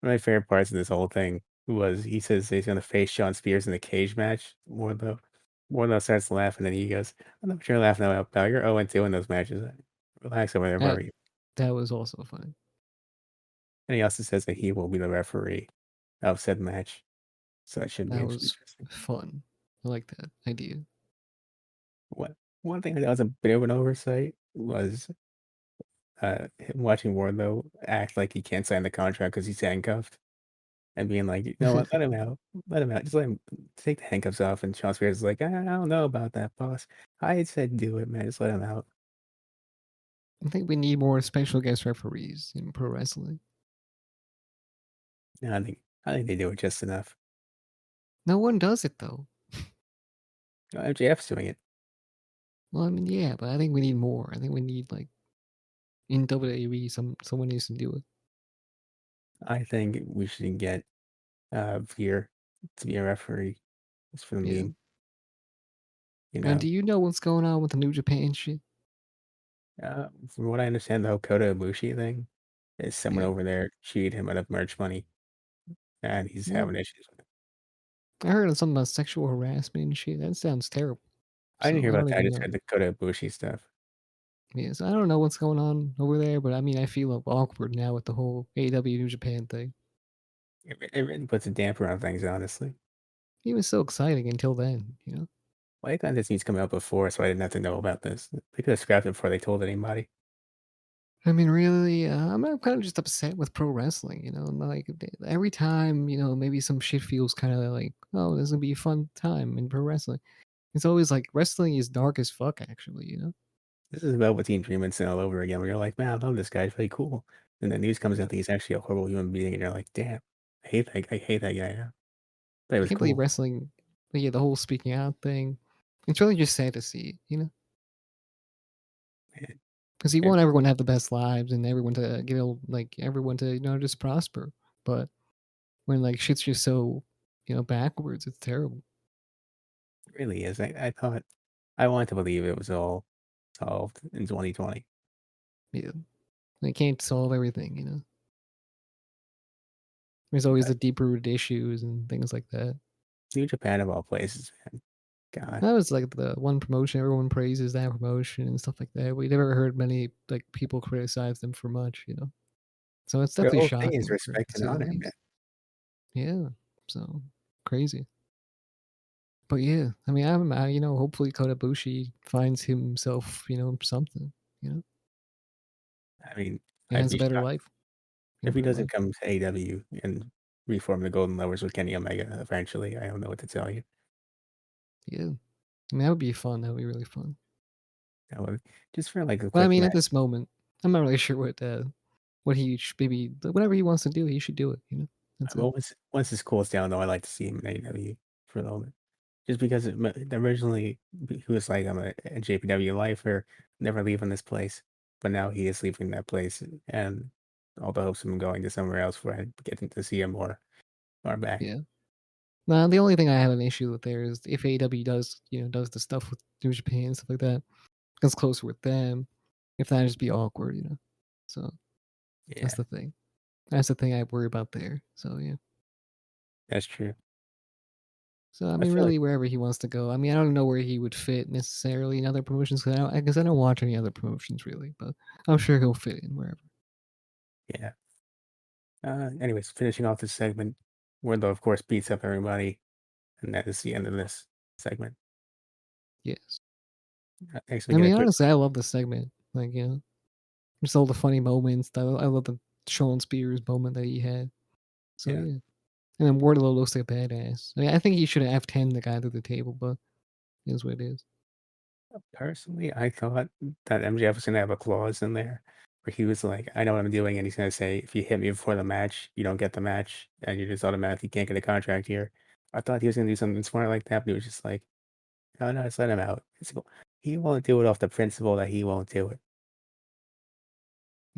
one of my favorite parts of this whole thing was he says he's going to face Sean Spears in the cage match. Wardlow starts laughing, and he goes, "I'm not sure you're laughing about, pal. You're 0-2 in those matches. Relax over there, That Barbie." that was also fun. And he also says that he will be the referee of said match. So that should be That was interesting. fun. I like that idea. What One thing that was a bit of an oversight was him watching Wardlow act like he can't sign the contract because he's handcuffed and being like, "You know what? Let him out. Let him out. Just let him take the handcuffs off." And Sean Spears is like, "I don't know about that, boss. I said do it, man. Just let him out." I think we need more special guest referees in pro wrestling. No, I think they do it just enough. No one does it though. No, MJF's doing it. Well, I mean, yeah, but I think we need more. I think we need like in WWE, someone needs to do it. I think we should get Veer to be a referee just for the Yeah. meme. You Now, know, do you know what's going on with the New Japan shit? from what I understand, the whole Kota Ibushi thing is someone Yeah. over there cheated him out of merch money, and he's Well, having issues with it. I heard of something about sexual harassment and shit. That sounds terrible. I didn't So hear I about don't that. I even just know. heard the Kota Ibushi stuff. Yeah, so I don't know what's going on over there, but I mean, I feel awkward now with the whole AEW New Japan thing. It really puts a damper on things, honestly. It was so exciting until then, you know? Why couldn't this news come out before so I didn't have to know about this? They could have scrapped it before they told anybody. I mean, really, I'm kind of just upset with pro wrestling, you know? And like every time, maybe some shit feels kind of like, oh, this is gonna be a fun time in pro wrestling. It's always like wrestling is dark as fuck, actually, you know? This is Velveteen Dream Instant all over again, where you're like, man, I love this guy. He's really cool. And the news comes Yeah. out that he's actually a horrible human being, and you're like, damn, I hate that guy now. But it I was can't believe cool. wrestling, like, yeah, the whole speaking out thing. It's really just sad to see, you know? Man. Because you It want everyone to have the best lives and everyone to like everyone to, just prosper. But when like shit's just so, backwards, it's terrible. really is. I wanted to believe it was all solved in 2020. Yeah. They can't solve everything, you know? There's always But the deeper rooted issues and things like that. New Japan of all places, man. God. That was like the one promotion everyone praises that promotion and stuff like that. We never heard many like people criticize them for much, you know. So it's Their definitely whole thing is shocking for respect to and say the honor, man. least. Yeah. So crazy. But yeah, I mean, hopefully Kota Ibushi finds himself, something, you know, I mean, and I'd has a be better shocked life, if he better doesn't life. come to AEW and reform the Golden Lovers with Kenny Omega eventually. I don't know what to tell you. Yeah, I mean, that would be fun. That would be really fun. That would just for like a But I quick mean, match. at this moment, I'm not really sure what he should maybe whatever he wants to do, he should do it. That's it. Well, once this cools down, though, I like to see him in AEW for the moment. Just because originally he was like, I'm a JPW lifer, never leaving this place. But now he is leaving that place, and all the hopes of him going to somewhere else where I getting to see him more are back. Yeah. Now, the only thing I have an issue with there is if AEW does the stuff with New Japan and stuff like that, gets closer with them. If that just be awkward. So that's Yeah, the thing. That's the thing I worry about there. So yeah. that's true. So I I mean, feel like really, wherever he wants to go. I mean, I don't know where he would fit necessarily in other promotions because I don't watch any other promotions really, but I'm sure he'll fit in wherever. yeah. Anyways, finishing off this segment, Wardlow, of course, beats up everybody, and that is the end of this segment. Yes. Next, we I get a mean, quick. honestly, I love this segment. Like, just all the funny moments. I love the Sean Spears moment that he had. So Yeah. yeah. And then Wardlow looks like a badass. I mean, I think he should have F10 the guy through the table, but it is what it is. Personally, I thought that MJF was gonna have a clause in there where he was like, "I know what I'm doing," and he's gonna say, "If you hit me before the match, you don't get the match, and you just automatically can't get a contract here." I thought he was gonna do something smart like that, but he was just like, "No, no, just let him out." He won't do it off the principle that he won't do it.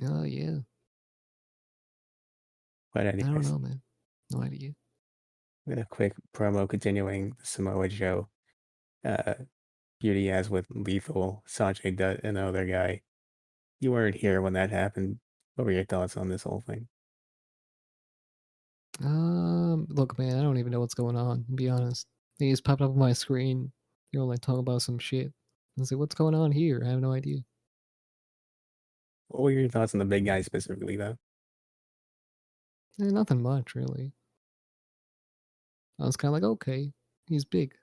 Oh yeah. But I don't anyways, know, man. No idea. we got a quick promo continuing the Samoa Joe uh, feud he has with Lethal, Sanjay Dutt, and the other guy. You weren't here when that happened. What were your thoughts on this whole thing? Look, man, I don't even know what's going on. To be honest, they just popped up on my screen. Like talking about some shit. I was like, what's going on here? I have no idea. What were your thoughts on the big guy specifically, though? Nothing much really. I was kind of like, okay, he's big.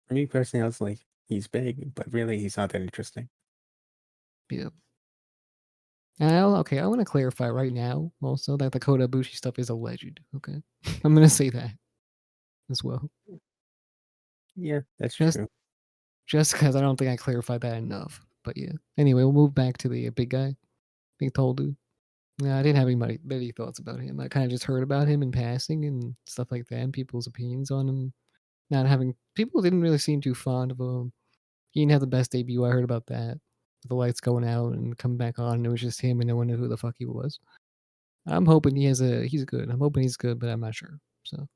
For me personally, I was like, he's big, but really, he's not that interesting. Yeah. And okay, I want to clarify right now also that the Kota Ibushi stuff is alleged. Okay, I'm gonna say that as well, Yeah, that's just true. just because I don't think I clarified that enough. But yeah. Anyway, we'll move back to the big guy, big tall dude. Yeah, I didn't have many thoughts about him. I kind of just heard about him in passing and stuff like that, and people's opinions on him. Not having people didn't really seem too fond of him. He didn't have the best debut. I heard about that. The lights going out and coming back on, and it was just him, and no one knew who the fuck he was. I'm hoping he's good. I'm hoping he's good, but I'm not sure. So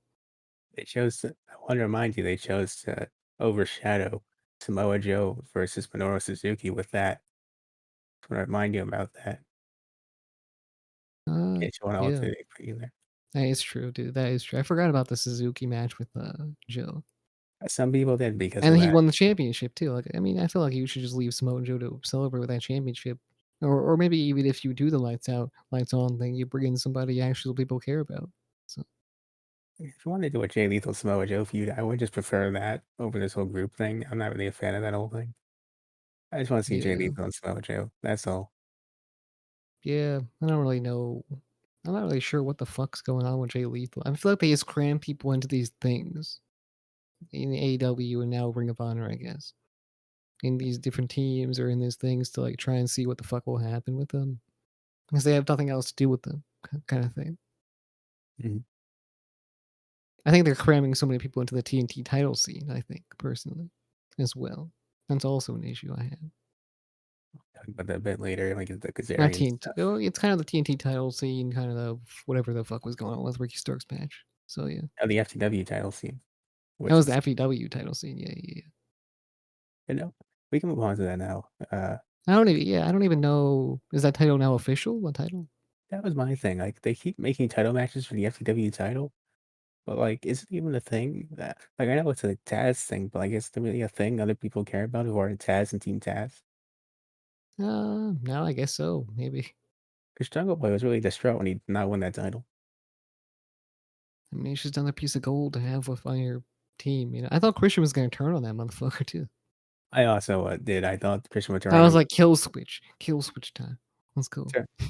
They chose to, I want to remind you, they chose to overshadow Samoa Joe versus Minoru Suzuki with that. I want to remind you about that. uh Can't show it all yeah, today for you there. that is true, dude. That is true. I forgot about the Suzuki match with Joe. Some people did because And of he that. won the championship too. Like, I mean, I feel like you should just leave Samoa Joe to celebrate with that championship. Or maybe even if you do the lights out, lights on thing, you bring in somebody actual people care about. So If you want to do a Jay Lethal Samoa Joe feud, I would just prefer that over this whole group thing. I'm not really a fan of that whole thing. I just want to see Jay yeah. Lethal and Samoa Joe. That's all. Yeah. I don't really know. I'm not really sure what the fuck's going on with Jay Lethal. I feel like they just cram people into these things in AEW and now Ring of Honor, I guess. In these different teams or in these things to like try and see what the fuck will happen with them. Because they have nothing else to do with them, kind of thing. Mhm. I think they're cramming so many people into the TNT title scene, I think, personally, as well. That's also an issue I have. Talk about that a bit later, like the Not Kazarian TNT. stuff. Oh, it's kind of the TNT title scene, kind of the whatever the fuck was going on with Ricky Starks match. So yeah, Oh, the FTW title scene, that which was the is, FEW title scene. Yeah, yeah, yeah. you know, we can move on to that now. I don't even know. Is that title now official? What title? That was my thing. Like they keep making title matches for the FTW title, but like, is it even a thing that like I know it's a Taz thing, but like, is it really a thing other people care about who are Taz and Team Taz? Now I guess so. Maybe. Because Jungle Boy was really distraught when he did not win that title. I mean, it's just another piece of gold to have with on your team. I thought Christian was gonna turn on that motherfucker too. I also did. I thought Christian would turn I on was him, like, kill switch time. Let's go.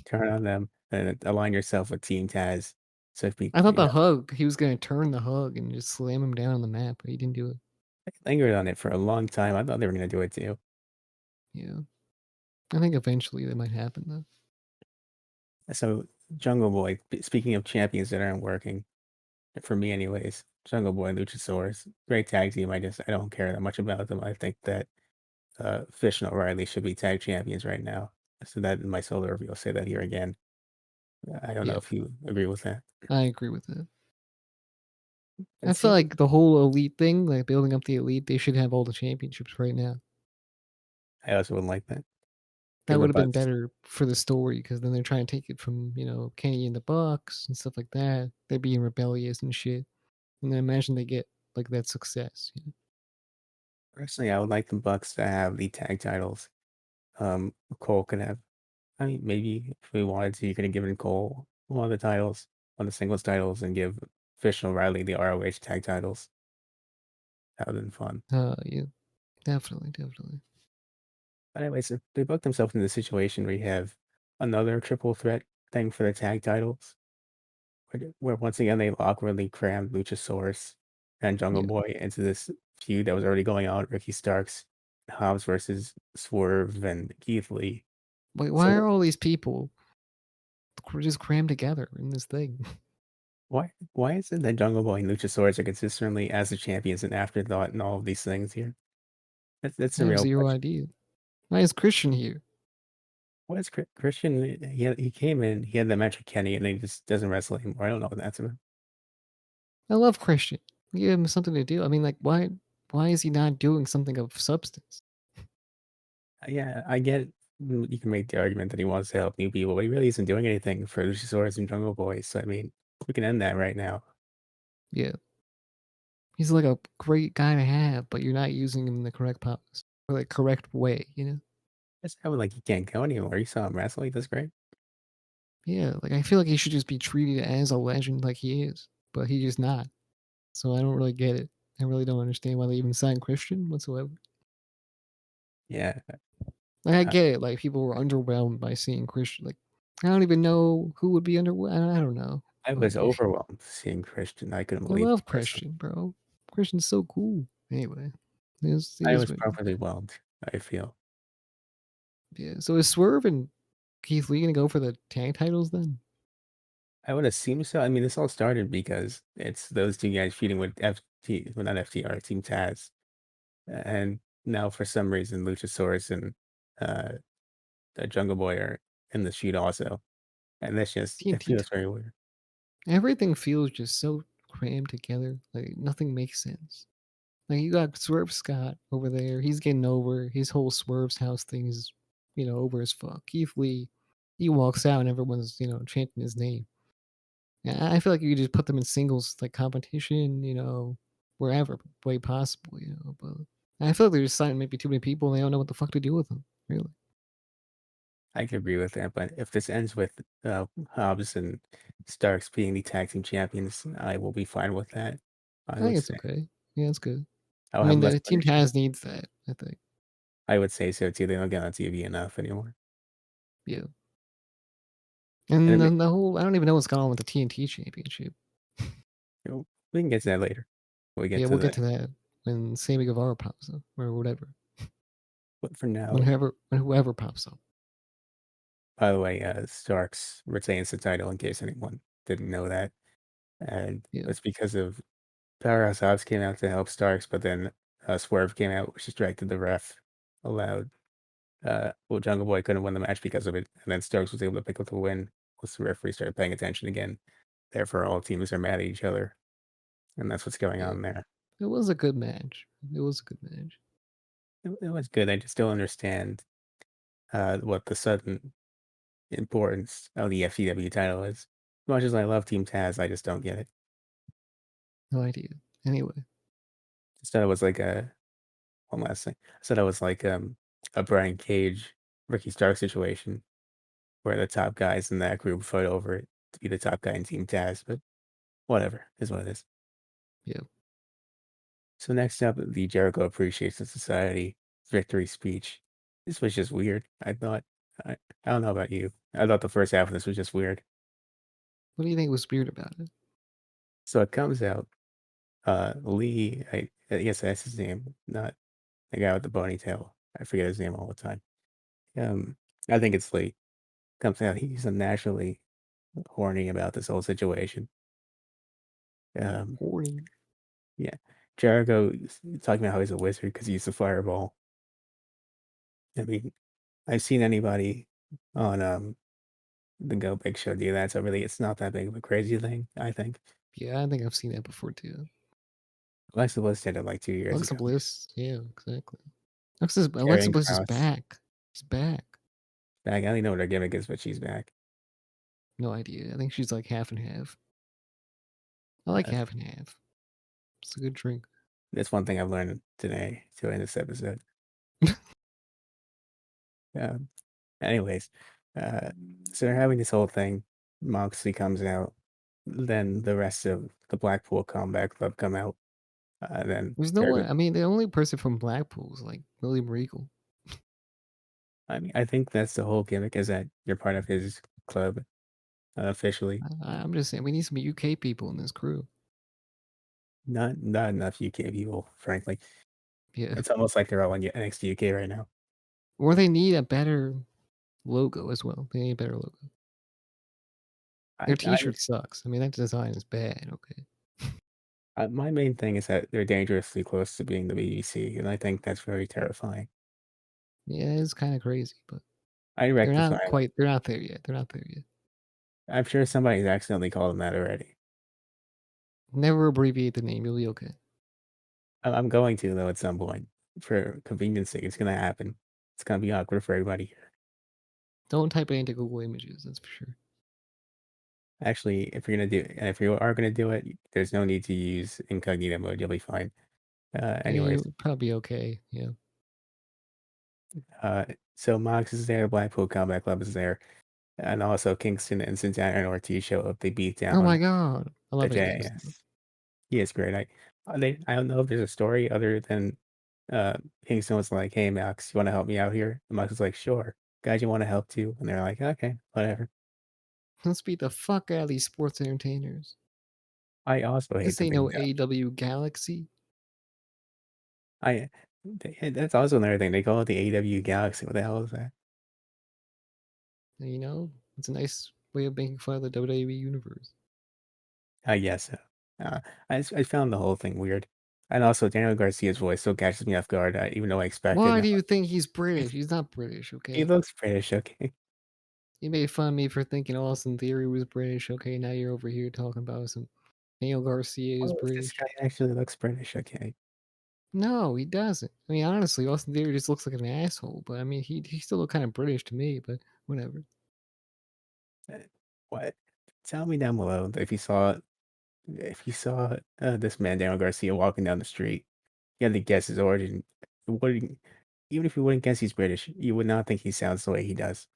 turn on them, and align yourself with Team Taz. So if we, I thought the hug, he was gonna turn the hug and just slam him down on the map, but he didn't do it. I lingered on it for a long time. I thought they were gonna do it too. Yeah. I think eventually that might happen though. So Jungle Boy, speaking of champions that aren't working, for me anyways, Jungle Boy and Luchasaurus, great tag team. I don't care that much about them. I think that Fish and O'Reilly should be tag champions right now. So that in my solo review, I'll say that here again. I don't know Yeah, if you agree with that. I agree with that. I It feel seems like the whole elite thing, like building up the elite, they should have all the championships right now. I also wouldn't like that. That Give the would have been Bucks. better for the story because then they're trying to take it from, Kenny and the Bucks and stuff like that. They're being rebellious and shit. And then imagine they get like that success. Personally, I would like the Bucks to have the tag titles. Cole could have. I mean, maybe if we wanted to, you could have given Cole one of the titles, one of the singles titles, and give Fish and O'Reilly the ROH tag titles. That would have been fun. Yeah, definitely, definitely. But anyways, if they booked themselves in the situation where you have another triple threat thing for the tag titles, where once again they awkwardly crammed Luchasaurus and Jungle Yeah. Boy into this feud that was already going on. Ricky Starks, Hobbs versus Swerve and Keith Lee. Wait, why So are all these people just crammed together in this thing? why is it that Jungle Boy and Luchasaurus are consistently as the champions an afterthought in all of these things here? That's I a have real zero question. idea. Why is Christian here? What is Christian? He came in, he had the match with Kenny, and he just doesn't wrestle anymore. I don't know what that's about. I love Christian. Give him something to do. I mean, like, why is he not doing something of substance? Yeah, I get you can make the argument that he wants to help new people, but he really isn't doing anything for Luchasaurus and Jungle Boy. So I mean, we can end that right now. Yeah. He's like a great guy to have, but you're not using him in the correct pose or like correct way? It's I would like he can't go anymore. You saw him wrestle; he does great. Yeah, like I feel like he should just be treated as a legend like he is, but he's just not. So I don't really get it. I really don't understand why they even signed Christian whatsoever. Yeah, Like I I, get it, like people were underwhelmed by seeing Christian. Like I don't even know who would be underwhelmed. I don't know, I but was overwhelmed seeing Christian. I couldn't I believe it love personally. Christian, bro. Christian's so cool. Anyway, it I is was what it is. properly whelmed. I feel. Yeah. So is Swerve and Keith Lee gonna go for the tag titles then? I would assume so. I mean, this all started because it's those two guys feuding with FT, well, not FTR, Team Taz, and now for some reason Luchasaurus and uh, the Jungle Boy are in the feud also, and that's just it TNT. feels very weird. Everything feels just so crammed together. Like nothing makes sense. Like you got Swerve Scott over there. He's getting over his whole Swerve's house thing is, over as fuck. Keith Lee, he walks out and everyone's, chanting his name. Yeah, I feel like you could just put them in singles like competition, wherever way possible. But I feel like they're just signing maybe too many people and they don't know what the fuck to do with them. Really. I could agree with that, but if this ends with Hobbs and Starks being the tag team champions, I will be fine with that. I I think would it's say okay. Yeah, it's good. I'll I have mean less the team punishment. has needs that, I think. I would say so too. They don't get on TV enough anymore, Yeah. and And then the whole I don't even know what's going on with the TNT championship. we can get to that later. When we get Yeah, to we'll get the to that when Sammy Guevara pops up or whatever. but for now, When whoever pops up. by the way, Starks retains the title in case anyone didn't know that, and Yeah. it's because of Powerhouse Hobbs came out to help Starks, but then Swerve came out, which distracted the ref, allowed well, Jungle Boy couldn't win the match because of it, and then Starks was able to pick up the win once the referee started paying attention again. Therefore, all teams are mad at each other, and that's what's going Yeah. on there. It was a good match. It was a good match. It was good. I just don't understand what the sudden importance of the FTW title is. As much as I love Team Taz, I just don't get it. No idea. Anyway. Instead, it was like a one last thing. I said I was like a Brian Cage, Ricky Stark situation where the top guys in that group fought over it to be the top guy in Team Taz, but whatever is what it is. Yeah. So next up, the Jericho Appreciation Society victory speech. This was just weird. I don't know about you. I thought the first half of this was just weird. What do you think was weird about it? So it comes out, Lee, I guess that's his name, not the guy with the ponytail. I forget his name all the time. Um, I think it's Lee. Comes out, he's unnaturally horny about this whole situation. Um, Horny. yeah. Jericho is talking about how he's a wizard because he's a fireball. I mean, I've seen anybody on the Go Big Show do that, so really it's not that big of a crazy thing, I think. Yeah, I think I've seen that before too. Alexa Bliss did it like 2 years Alexa ago. Bliss. Yeah, exactly. Alexa Karrion Bliss is Kross back. She's back. back. I don't even know what her gimmick is, but she's back. No idea. I think she's like half and half. I like Uh, half and half. It's a good drink. that's one thing I've learned today to end this episode. Um, anyways, uh, so they're having this whole thing. Moxley comes out. Then the rest of the Blackpool Combat Club come out. Then There's no Jericho. one. I mean, the only person from Blackpool is like William Regal. I mean, I think that's the whole gimmick is that you're part of his club officially. I'm just saying we need some UK people in this crew. Not enough UK people, frankly. Yeah. It's almost like they're all in NXT UK right now. Or they need a better logo as well. They need a better logo. Their I T-shirt sucks. I mean, that design is bad. Okay. my main thing is that they're dangerously close to being the BBC, and I think that's very terrifying. Yeah, it's kind of crazy, but I they're rectify not it. quite. They're not there yet. They're not there yet. I'm sure somebody's accidentally called them that already. Never abbreviate the name. You'll be okay. I'm going to though at some point for convenience sake. It's gonna happen. It's gonna be awkward for everybody here. Don't type it into Google Images. That's for sure. Actually, if you are gonna do it, there's no need to use incognito mode. You'll be fine. Yeah, Anyways, it'll probably be okay. Yeah. uh, so Mox is there, Blackpool Combat Club is there, and also Kingston and Santana and Ortiz show up. They beat Oh my down god, I the love A Kingston. JAS. He is great. I don't know if there's a story other than Kingston was like, "Hey Max, you want to help me out here?" And Max was like, "Sure." Guys, you want to help too? And they're like, "Okay, whatever." Let's beat the fuck out of these sports entertainers. I also hate This the ain't Big no Dog. AEW Galaxy. I that's also another thing. They call it the AEW Galaxy. What the hell is that? You know, it's a nice way of making fun of the WWE universe. I guess so. I found the whole thing weird. And also, Daniel Garcia's voice still catches me off guard, even though I expected. Why do you think he's British? He's not British, He okay? looks British, okay? You made fun of me for thinking Austin Theory was British, okay? Now you're over here talking about some Daniel Garcia is Oh, this British. guy actually looks British, okay? No, he doesn't. I mean, honestly, Austin Theory just looks like an asshole. But I mean, he still look kind of British to me. But whatever. Uh, What? Tell me down below if you saw this man Daniel Garcia walking down the street, you had to guess his origin. Wouldn't even if you wouldn't guess he's British, you would not think he sounds the way he does.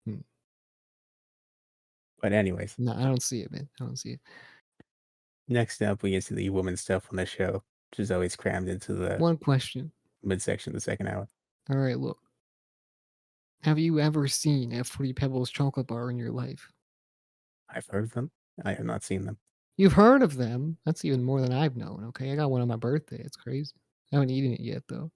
Hmm. But anyways, No, I don't see it, man. I don't see it. next up we get to the women's stuff on the show, which is always crammed into the One question. midsection of the second hour. All right, look. Have you ever seen a Fruity Pebbles chocolate bar in your life? I've heard of them. I have not seen them. You've heard of them. That's even more than I've known. Okay, I got one on my birthday. It's crazy. I haven't eaten it yet, though.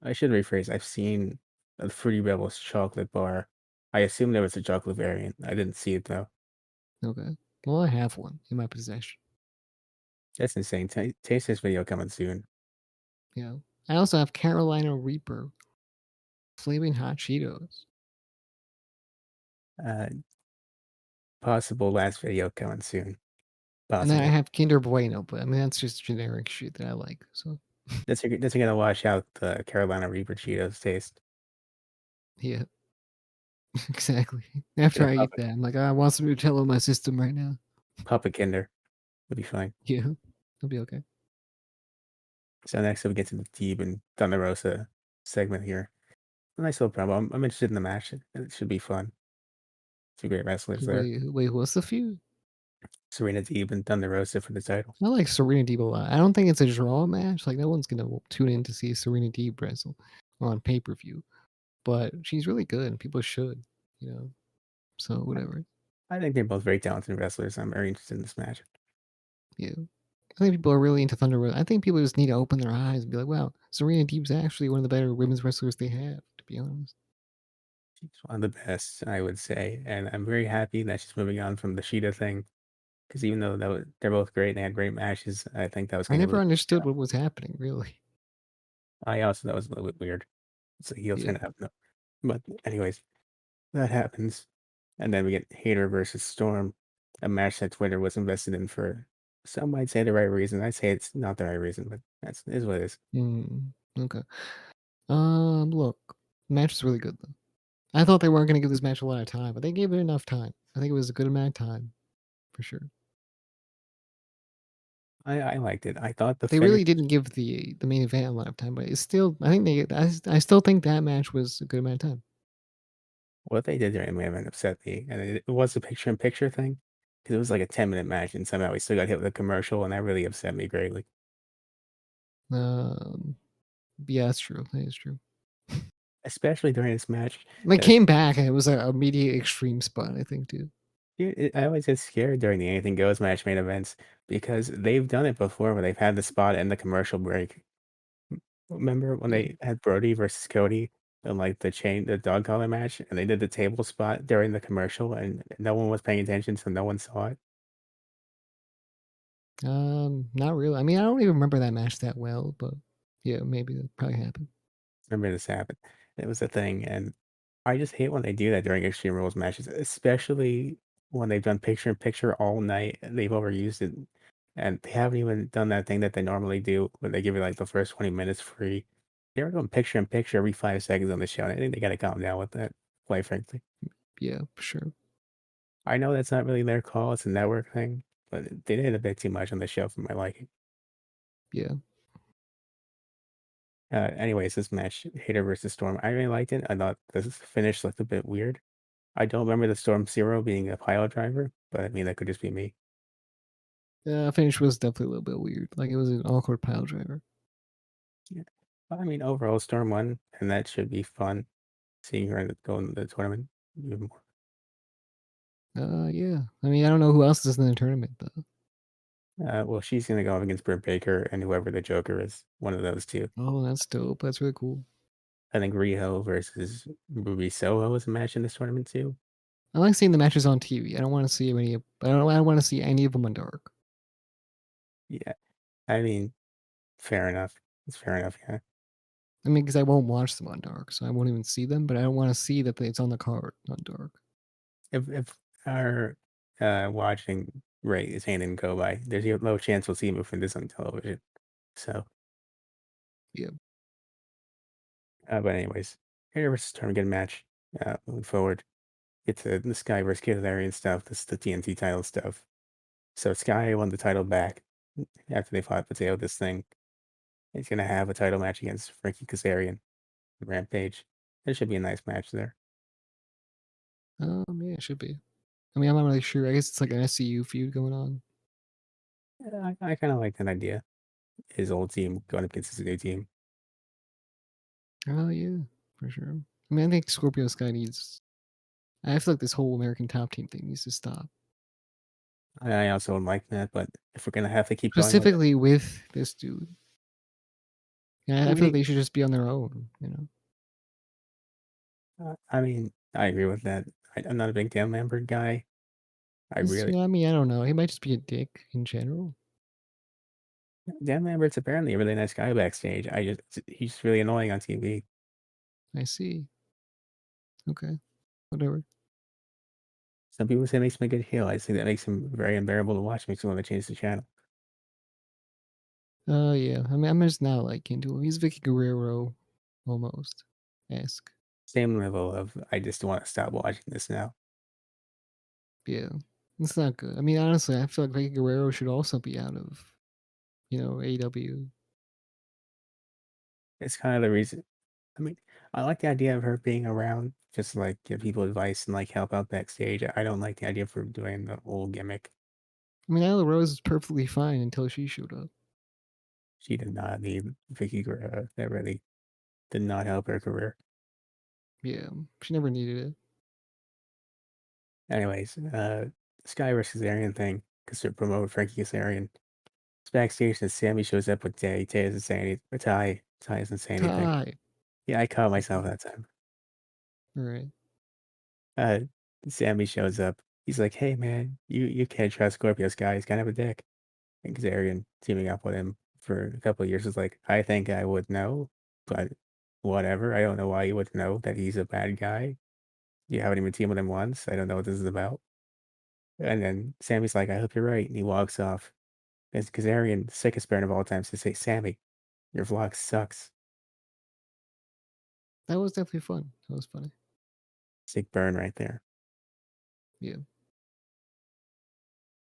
I should rephrase. I've seen a Fruity Rebels chocolate bar. I assume there was a chocolate variant. I didn't see it though. Okay. Well, I have one in my possession. That's insane. Taste this video coming soon. Yeah. I also have Carolina Reaper flaming hot Cheetos. Uh, Possible last video coming soon. And then I Possible. have Kinder Bueno, but I mean that's just generic shit that I like. So That's gonna wash out the Carolina Reaper Cheetos taste. yeah, exactly. Get After a I eat that, I'm like, I want some Nutella in my system right now. Papa Kinder. It'll be fine. Yeah, I'll be okay. So next up we get to the Teeb and Thunder Rosa segment here. A nice little promo. I'm interested in the match. It should be fun. Two great wrestlers there. Wait, what's the feud? Serena Deeb and Thunder Rosa for the title. I like Serena Deeb a lot. I don't think it's a draw match. Like no one's gonna tune in to see Serena Deeb wrestle on pay per view, but she's really good, and people should, you know. So whatever. I think they're both very talented wrestlers. I'm very interested in this match. Yeah, I think people are really into Thunder Rosa. I think people just need to open their eyes and be like, "Wow, Serena Deeb's actually one of the better women's wrestlers they have." To be honest. She's one of the best, I would say, and I'm very happy that she's moving on from the Sheeta thing. Because even though they're both great and they had great matches, I think that was I going to never ruin the understood show. what was happening, really. I also thought it was a little bit weird. It's a heel Yeah. turn out, no. But anyways, that happens, and then we get Hater versus Storm, a match that Twitter was invested in for some might say the right reason. I say it's not the right reason, but that's is what it is. Mm, okay. Look, the match is really good though. I thought they weren't going to give this match a lot of time, but they gave it enough time. I think it was a good amount of time for sure. I liked it. I thought the They finish really didn't give the main event a lot of time, but it's still. I think I still think that match was a good amount of time. what they did during the main event upset me, and it was a picture in picture thing because it was like a 10-minute match, and somehow we still got hit with a commercial, and that really upset me greatly. Um, yeah, that's true. That is true. Especially during this match. They Uh, came back and it was a immediate extreme spot. I think too. I always get scared during the Anything Goes match main events because they've done it before where they've had the spot and the commercial break. Remember when Yeah. they had Brody versus Cody in like the dog collar match, and they did the table spot during the commercial, and no one was paying attention, so no one saw it. Not really. I mean, I don't even remember that match that well, but yeah, maybe that probably happened. Remember this happened. It was a thing, and I just hate when they do that during Extreme Rules matches, especially when they've done picture in picture all night and they've overused it. And they haven't even done that thing that they normally do when they give you like the first 20 minutes free. They're doing picture in picture every 5 seconds on the show. And I think they got to calm down with that, quite frankly. Yeah, for sure. I know that's not really their call, it's a network thing, but they did a bit too much on the show for my liking. Yeah. Anyways, this match, Hater versus Storm, I really liked it. I thought this finish looked a bit weird. I don't remember the Storm Zero being a pile driver, but I mean, that could just be me. Finish was definitely a little bit weird. Like it was an awkward pile driver. Yeah. But I mean, overall, Storm won, and that should be fun seeing her go in the tournament even more. Yeah. I mean, I don't know who else is in the tournament though. Well, she's going to go up against Britt Baker and whoever the Joker is, one of those two. Oh, that's dope. That's really cool. I think Riho versus Ruby Soho is a match in this tournament too. I like seeing the matches on TV. I don't want to see any. I don't want to see any of them in dark. Yeah, I mean, fair enough. It's fair enough. Yeah. I mean, because I won't watch them on dark, so I won't even see them. But I don't want to see that it's on the card on dark. If our watching rate is hand and go by, there's a low chance we'll see him from this on television. So, Yeah. but anyways, Hater versus Storm, good match. Moving forward, get to the Sky versus Kazarian stuff. This is the TNT title stuff. So Sky won the title back after they fought Mateo. This thing, he's gonna have a title match against Frankie Kazarian, Rampage. It should be a nice match there. Yeah, it should be. I mean, I'm not really sure. I guess it's like an SCU feud going on. Yeah, I kind of like that idea. His old team going up against his new team. Oh yeah, for sure. I mean, I think Scorpio Sky needs. I feel like this whole American Top Team thing needs to stop. I also would like that, but if we're gonna have to keep going with it, Specifically with this dude. Yeah, I I mean, feel like they should just be on their own. You know. I mean, I agree with that. I'm not a big Dan Lambert guy. I really Yeah, I mean, I don't know. He might just be a dick in general. Dan Lambert's apparently a really nice guy backstage. He's really annoying on TV. I see. Okay, whatever. Some people say it makes him a good heel. I just think that makes him very unbearable to watch. Makes me want to change the channel. Yeah. I mean, I'm just now like into him. He's Vicky Guerrero, almost esque. Same level of I just want to stop watching this now. Yeah, it's not good. I mean, honestly, I feel like Vicky Guerrero should also be out of AEW. It's kind of the reason. I mean, I like the idea of her being around, just like give people advice and like help out backstage. I don't like the idea of her doing the whole gimmick. I mean, Nyla Rose is perfectly fine until she showed up. She did not need Vicky Guerrero. That really did not help her career. Yeah, she never needed it. Anyways, Sky versus Arian thing, because they're promoting Frankie Kazarian. It's backstage and Sammy shows up with Tay. Tay doesn't say anything. Or Ty. Ty doesn't say anything. Ty. Yeah, I caught myself Okay. that time. All right. Uh, Sammy shows up. He's like, "Hey, man, you can't trust Scorpio Sky. He's kind of a dick." And Kazarian teaming up with him for a couple of years is like, "I think I would know, but whatever. I don't know why you would know that he's a bad guy. You haven't even teamed with him once. I don't know what this is about." And then Sammy's like, "I hope you're right," and he walks off. And Kazarian, sickest burn of all time, to say, "Sammy, your vlog sucks." That was definitely fun. That was funny. Sick burn right there. Yeah.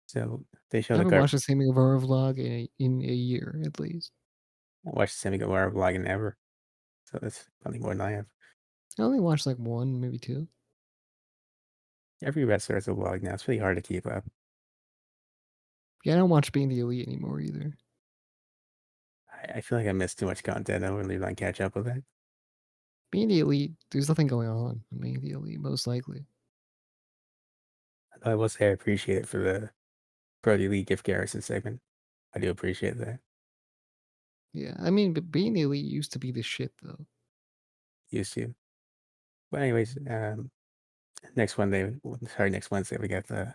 So they show I the haven't card. watched the Sammy Guevara vlog in a year at least. I watched Sammy Guevara vlog in ever, so that's probably more than I have. I only watched like one, maybe two. Every wrestler has a vlog now. It's really hard to keep up. Yeah, I don't watch Being the Elite anymore either. I feel like I missed too much content. I don't really want to catch up with it. Being the Elite, there's nothing going on in Being the Elite, most likely. I will say I appreciate it for the Pro Elite Gift Garrison segment. I do appreciate that. Yeah, I mean, but Being the Elite used to be the shit though. Used to. But anyways, next Wednesday we got the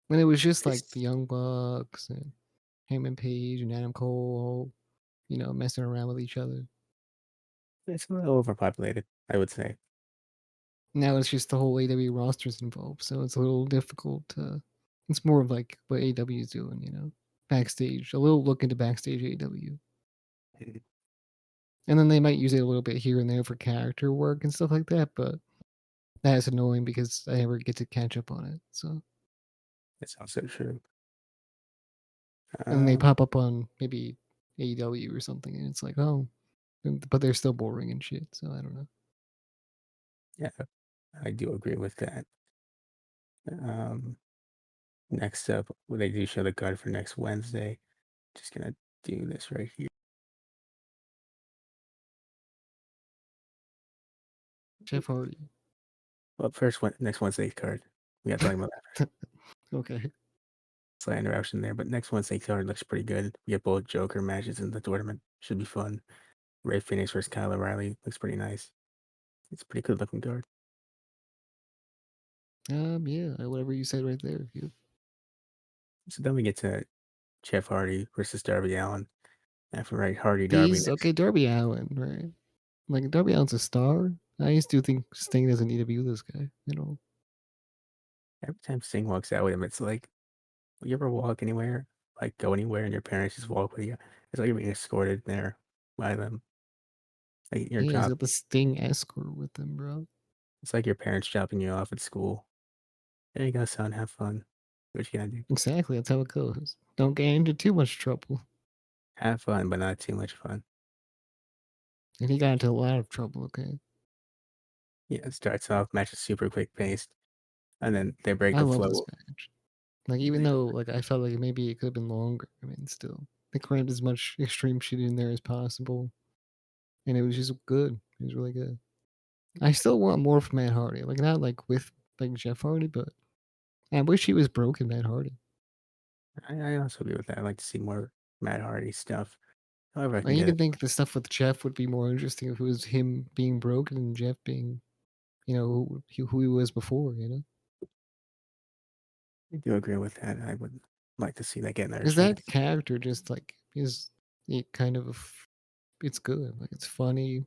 When it was just like the this. Young Bucks and Heyman Page and Adam Cole, messing around with each other. It's a little overpopulated, I would say. Now it's just the whole AW roster's involved, so it's a little difficult to. It's more of like what AW is doing, backstage. A little look into backstage AW, Mhm. and then they might use it a little bit here and there for character work and stuff like that. But that's annoying because I never get to catch up on it. So, It's also true. and they Um, pop up on maybe AEW or something, and it's like, oh, but they're still boring and shit. So I don't know. yeah, I do agree with that. Um, Next up, they do show the card for next Wednesday. Just gonna do this right here. Jeff Hardy. Well, first one, next Wednesday's card. We got to talk about that. Okay. Slight interruption there, but next Wednesday's card looks pretty good. We get both Joker matches in the tournament. Should be fun. Ray Phoenix versus Kyle O'Reilly looks pretty nice. It's a pretty good looking card. Yeah, whatever you said right there. Yeah. So then we get to Jeff Hardy versus Darby Allin. After right, Hardy Darby These next. okay, Darby Allen, right? Like Darby Allen's a star. I used to think Sting doesn't need to be with this guy. Every time Sting walks out with him, it's like, you ever walk anywhere, like go anywhere, and your parents just walk with you? It's like you're being escorted there by them. Like you're Yeah, he's dropped. got the Sting escort with him, bro. It's like your parents dropping you off at school. There you go, son. Have fun. What you gonna do? Exactly, that's how it goes. Don't get into too much trouble. Have fun, but not too much fun. And he got into a lot of trouble, okay? Yeah, it starts off match is super quick paced, and then they break I the love this flow. match. Like, even though, like, I felt like maybe it could have been longer, I mean, still. They crammed as much extreme shit in there as possible. And it was just good. It was really good. I still want more from Matt Hardy. Like, not like with like Jeff Hardy, but I wish he was broken Matt Hardy. I also agree with that. I like to see more Matt Hardy stuff. However, I I can get even it. think the stuff with Jeff would be more interesting if it was him being broken and Jeff being, who he was before. I do agree with that. I would like to see that get another Because that chance. character just like is it kind of it's good. Like it's funny,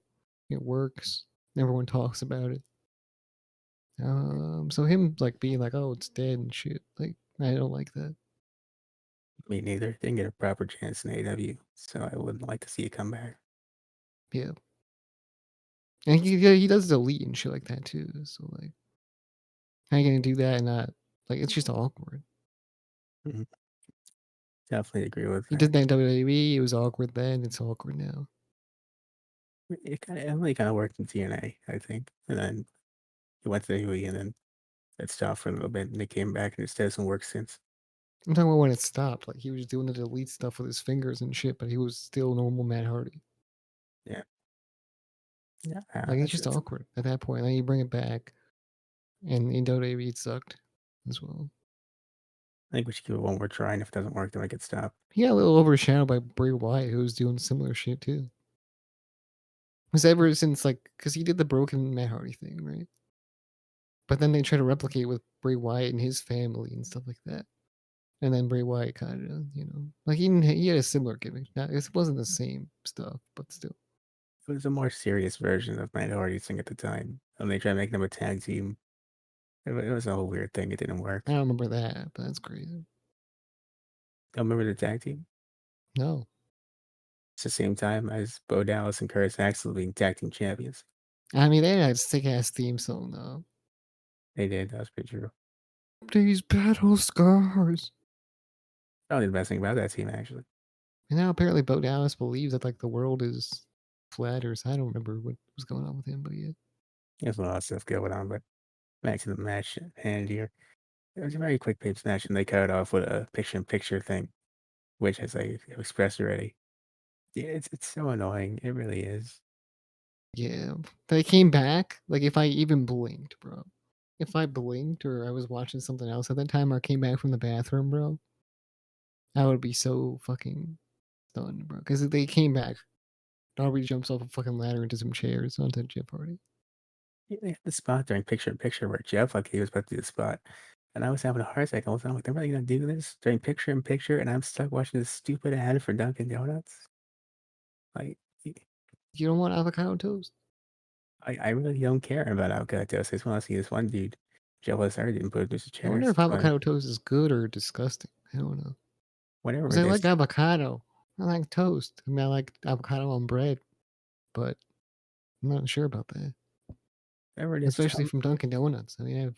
it works. Everyone talks about it. So him like being like, oh, it's dead and shit. Like I don't like that. Me neither. Didn't get a proper chance in AEW, so I would like to see it come back. Yeah, and he does elite and shit like that too. So like, how you gonna do that and not like it's just awkward. Mhm. Definitely agree with He that. did that in WWE. It was awkward then. It's awkward now. It only kind of worked in TNA, I think, and then he went to WWE, and then it stopped for a little bit, and they came back, and it hasn't worked since. I'm talking about when it stopped. Like he was doing the delete stuff with his fingers and shit, but he was still normal Matt Hardy. Yeah, yeah, Like it's just it's awkward at that point. Then you bring it back, and in WWE it sucked as well. I think we should give it one more try, and if it doesn't work, then we could stop. He got a little overshadowed by Bray Wyatt, who was doing similar shit too. Because ever since because he did the broken Matt Hardy thing, right? But then they try to replicate with Bray Wyatt and his family and stuff like that. And then Bray Wyatt kind of, like he had a similar gimmick. Now, it wasn't the same stuff, but still. It was a more serious version of Minorities thing at the time, and they tried making them a tag team. It was a whole weird thing. It didn't I work. don't remember that, but that's crazy. Don't remember the tag team? No, It's the same time as Bo Dallas and Curtis Axel being tag team champions. I mean they had a sick ass theme song though. They did. That was pretty true. These battle scars. Probably the best thing about that team, actually. And now apparently Bo Dallas believes that the world is flat or I don't remember what was going on with him, but yeah. There's a lot of stuff going on, but back to the match at hand here. It was a very quick paced match, and they cut it off with a picture in picture thing, which, as I expressed already, yeah, it's so annoying. It really is. Yeah. They came back. Like if I even blinked, bro. If I blinked or I was watching something else at that time or came back from the bathroom, bro, I would be so fucking stunned, bro. Because they came back. Darby jumps off a fucking ladder into some chairs onto Jeff Hardy. Yeah, they had the spot during picture in picture where Jeff, like, he was about to do the spot. And I was having a heart attack all the time. Like, they're really gonna do this during picture in picture, and I'm stuck watching this stupid ad for Dunkin' Donuts. Like, You don't want avocado toast? I really don't care about avocado toast. I just want to see this one dude jealous I didn't put this I wonder chairs. if avocado toast is good or disgusting. I don't know. Whatever Because it I is, like avocado. I like toast. I mean, I like avocado on bread, but I'm not sure about that. whatever it is, Especially from Dunkin' Donuts. I mean,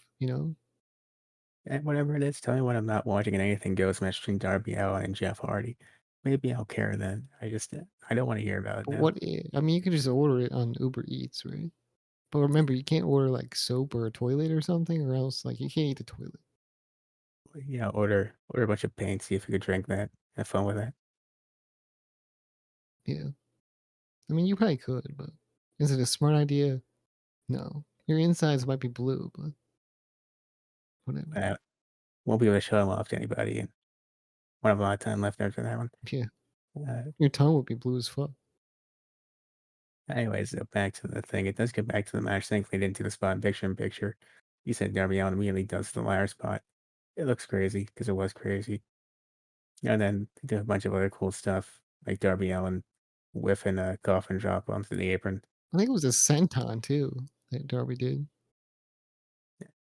whatever it is, tell me when I'm not watching an anything goes match between Darby Allin and Jeff Hardy. Maybe I'll care then. I don't want to hear about it but now. I mean, you can just order it on Uber Eats, right? But remember, you can't order like soap or a toilet or something, or else like you can't eat the toilet. Yeah, order a bunch of paint, see if you could drink that. Have fun with that. Yeah. I mean, you probably could, but is it a smart idea? No. Your insides might be blue, but whatever. I won't be able to show them off to anybody, and won't have a lot of time left after that one. Yeah. Uh, Your tongue would be blue as fuck. anyways, back to the thing. It does get back to the match. Thankfully, they didn't do the spot picture in picture. You said Darby Allin immediately does the liar spot. It looks crazy because it was crazy. And then they did a bunch of other cool stuff, like Darby Allin whiffing a coffin drop onto the apron. I think it was a senton too that Darby did.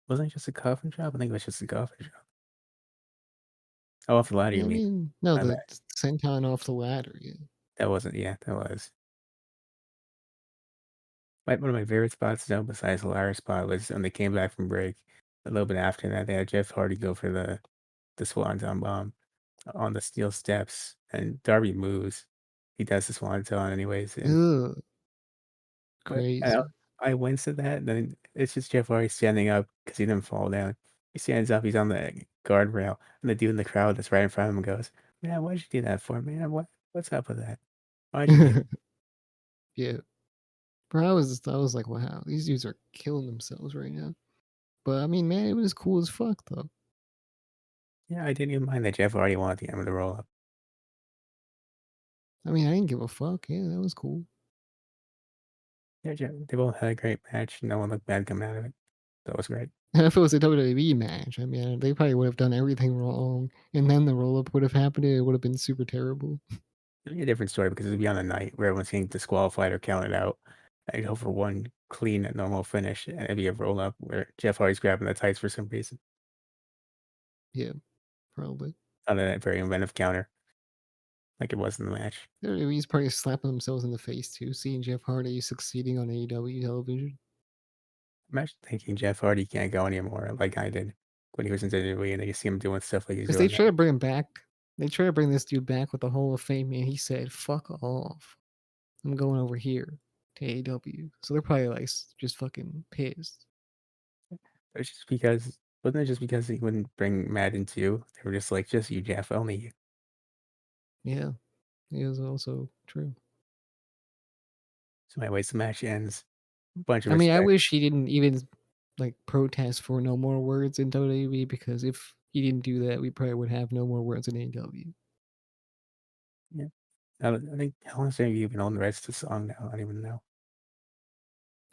Wasn't it just a coffin drop? I think it was just a coffin drop. Oh, off the ladder, Yeah, you I mean? mean, no, My the bad. senton off the ladder. Yeah. That wasn't, yeah, that was. One of my favorite spots, though, besides the ladder spot, was when they came back from break. A little bit after that, they had Jeff Hardy go for the Swanton bomb on the steel steps, and Darby moves. He does the Swanton anyways, and Ugh, but I crazy. I winced at that, and then it's just Jeff Hardy standing up because he didn't fall down. He stands up, he's on the guardrail, and the dude in the crowd that's right in front of him goes, "Man, why'd you do that for, man? What's up with that? Why'd you do that?" Yeah. Bro, I was like, wow, these dudes are killing themselves right now. But I mean, man, it was cool as fuck though. Yeah, I didn't even mind that Jeff Hardy wanted the end of the roll up. I mean, I didn't give a fuck. Yeah, that was cool. Yeah, they both had a great match. No one looked bad coming out of it. That was great. And if it was a WWE match, I mean, they probably would have done everything wrong, and then the roll up would have happened. And it would have been super terrible. It'd be a different story because it'd be on a night where everyone's getting disqualified or counted out. I'd go for one clean, normal finish, and it'd be a roll up where Jeff Hardy's grabbing the tights for some reason Yeah, probably. on a very inventive counter, like it was in the match. WWE's probably slapping themselves in the face too, seeing Jeff Hardy succeeding on AEW television. Imagine thinking Jeff Hardy can't go anymore like I did when he was in WWE, and then you see him doing stuff like he's Because they doing try now. to bring him back. They try to bring this dude back with the Hall of Fame, and he said, "Fuck off. I'm going over here to AEW." So they're probably like just fucking pissed. It's just because Wasn't it just because he wouldn't bring Madden 2? They were just like, "Just you, Jeff, only you." Yeah, it was also true. So anyways, the match ends. Bunch of I mean, I respect. wish he didn't even like protest for no more words in WWE because if he didn't do that, we probably would have no more words in AEW. Yeah. I think how long have you even own the rights to the song now? I don't even know.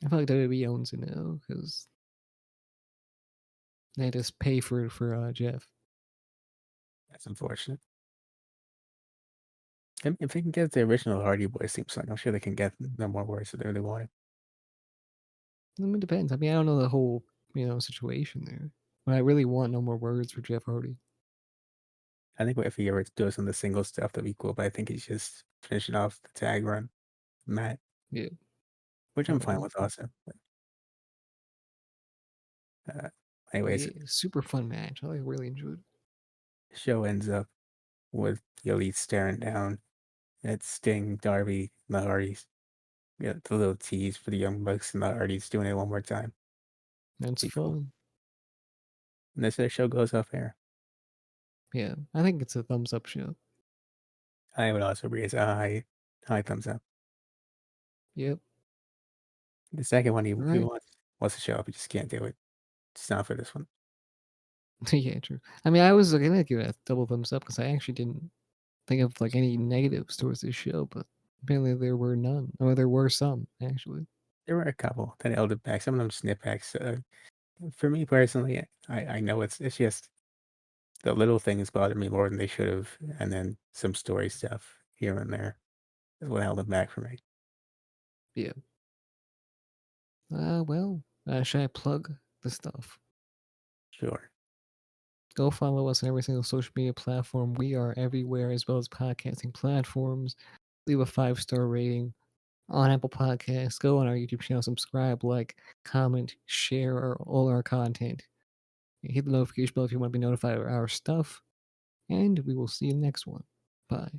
I feel like WWE owns it now because they just pay for it for Jeff. That's unfortunate. If they can get the original Hardy Boys theme song, I'm sure they can get no more words if they really want it. I mean, it depends. I mean, I don't know the whole situation there, but I really want no more words for Jeff Hardy. I think if he ever does some of the single stuff, that'd be cool. But I think he's just finishing off the tag run, Matt, Yeah. which I'm fine Oh, with also. Uh, but anyways, yeah, super fun match. I really enjoyed it. the show ends up with the Elite staring down at Sting, Darby, and the Hardys. Yeah, the little tease for the Young Bucks and the Hardys doing it one more time. That's Be cool. fun. And this show goes off air. Yeah, I think it's a thumbs up show. I would also agree. It's a high thumbs up. Yep. The second one, All he right. wants to show up. He just can't do it. It's not for this one. Yeah, true. I mean, I was gonna give it a double thumbs up because I actually didn't think of like any negatives towards this show, but apparently there were none. Or there were some actually. There were a couple that held it back. Some of them snipbacks. For me personally, I know it's just the little things bother me more than they should have, and then some story stuff here and there is what held it back for me. Yeah. Well, should I plug the stuff? Sure. Go follow us on every single social media platform. We are everywhere, as well as podcasting platforms. Leave a 5-star rating on Apple Podcasts. Go on our YouTube channel, subscribe, like, comment, share all our content. Hit the notification bell if you want to be notified of our stuff. And we will see you next one. Bye.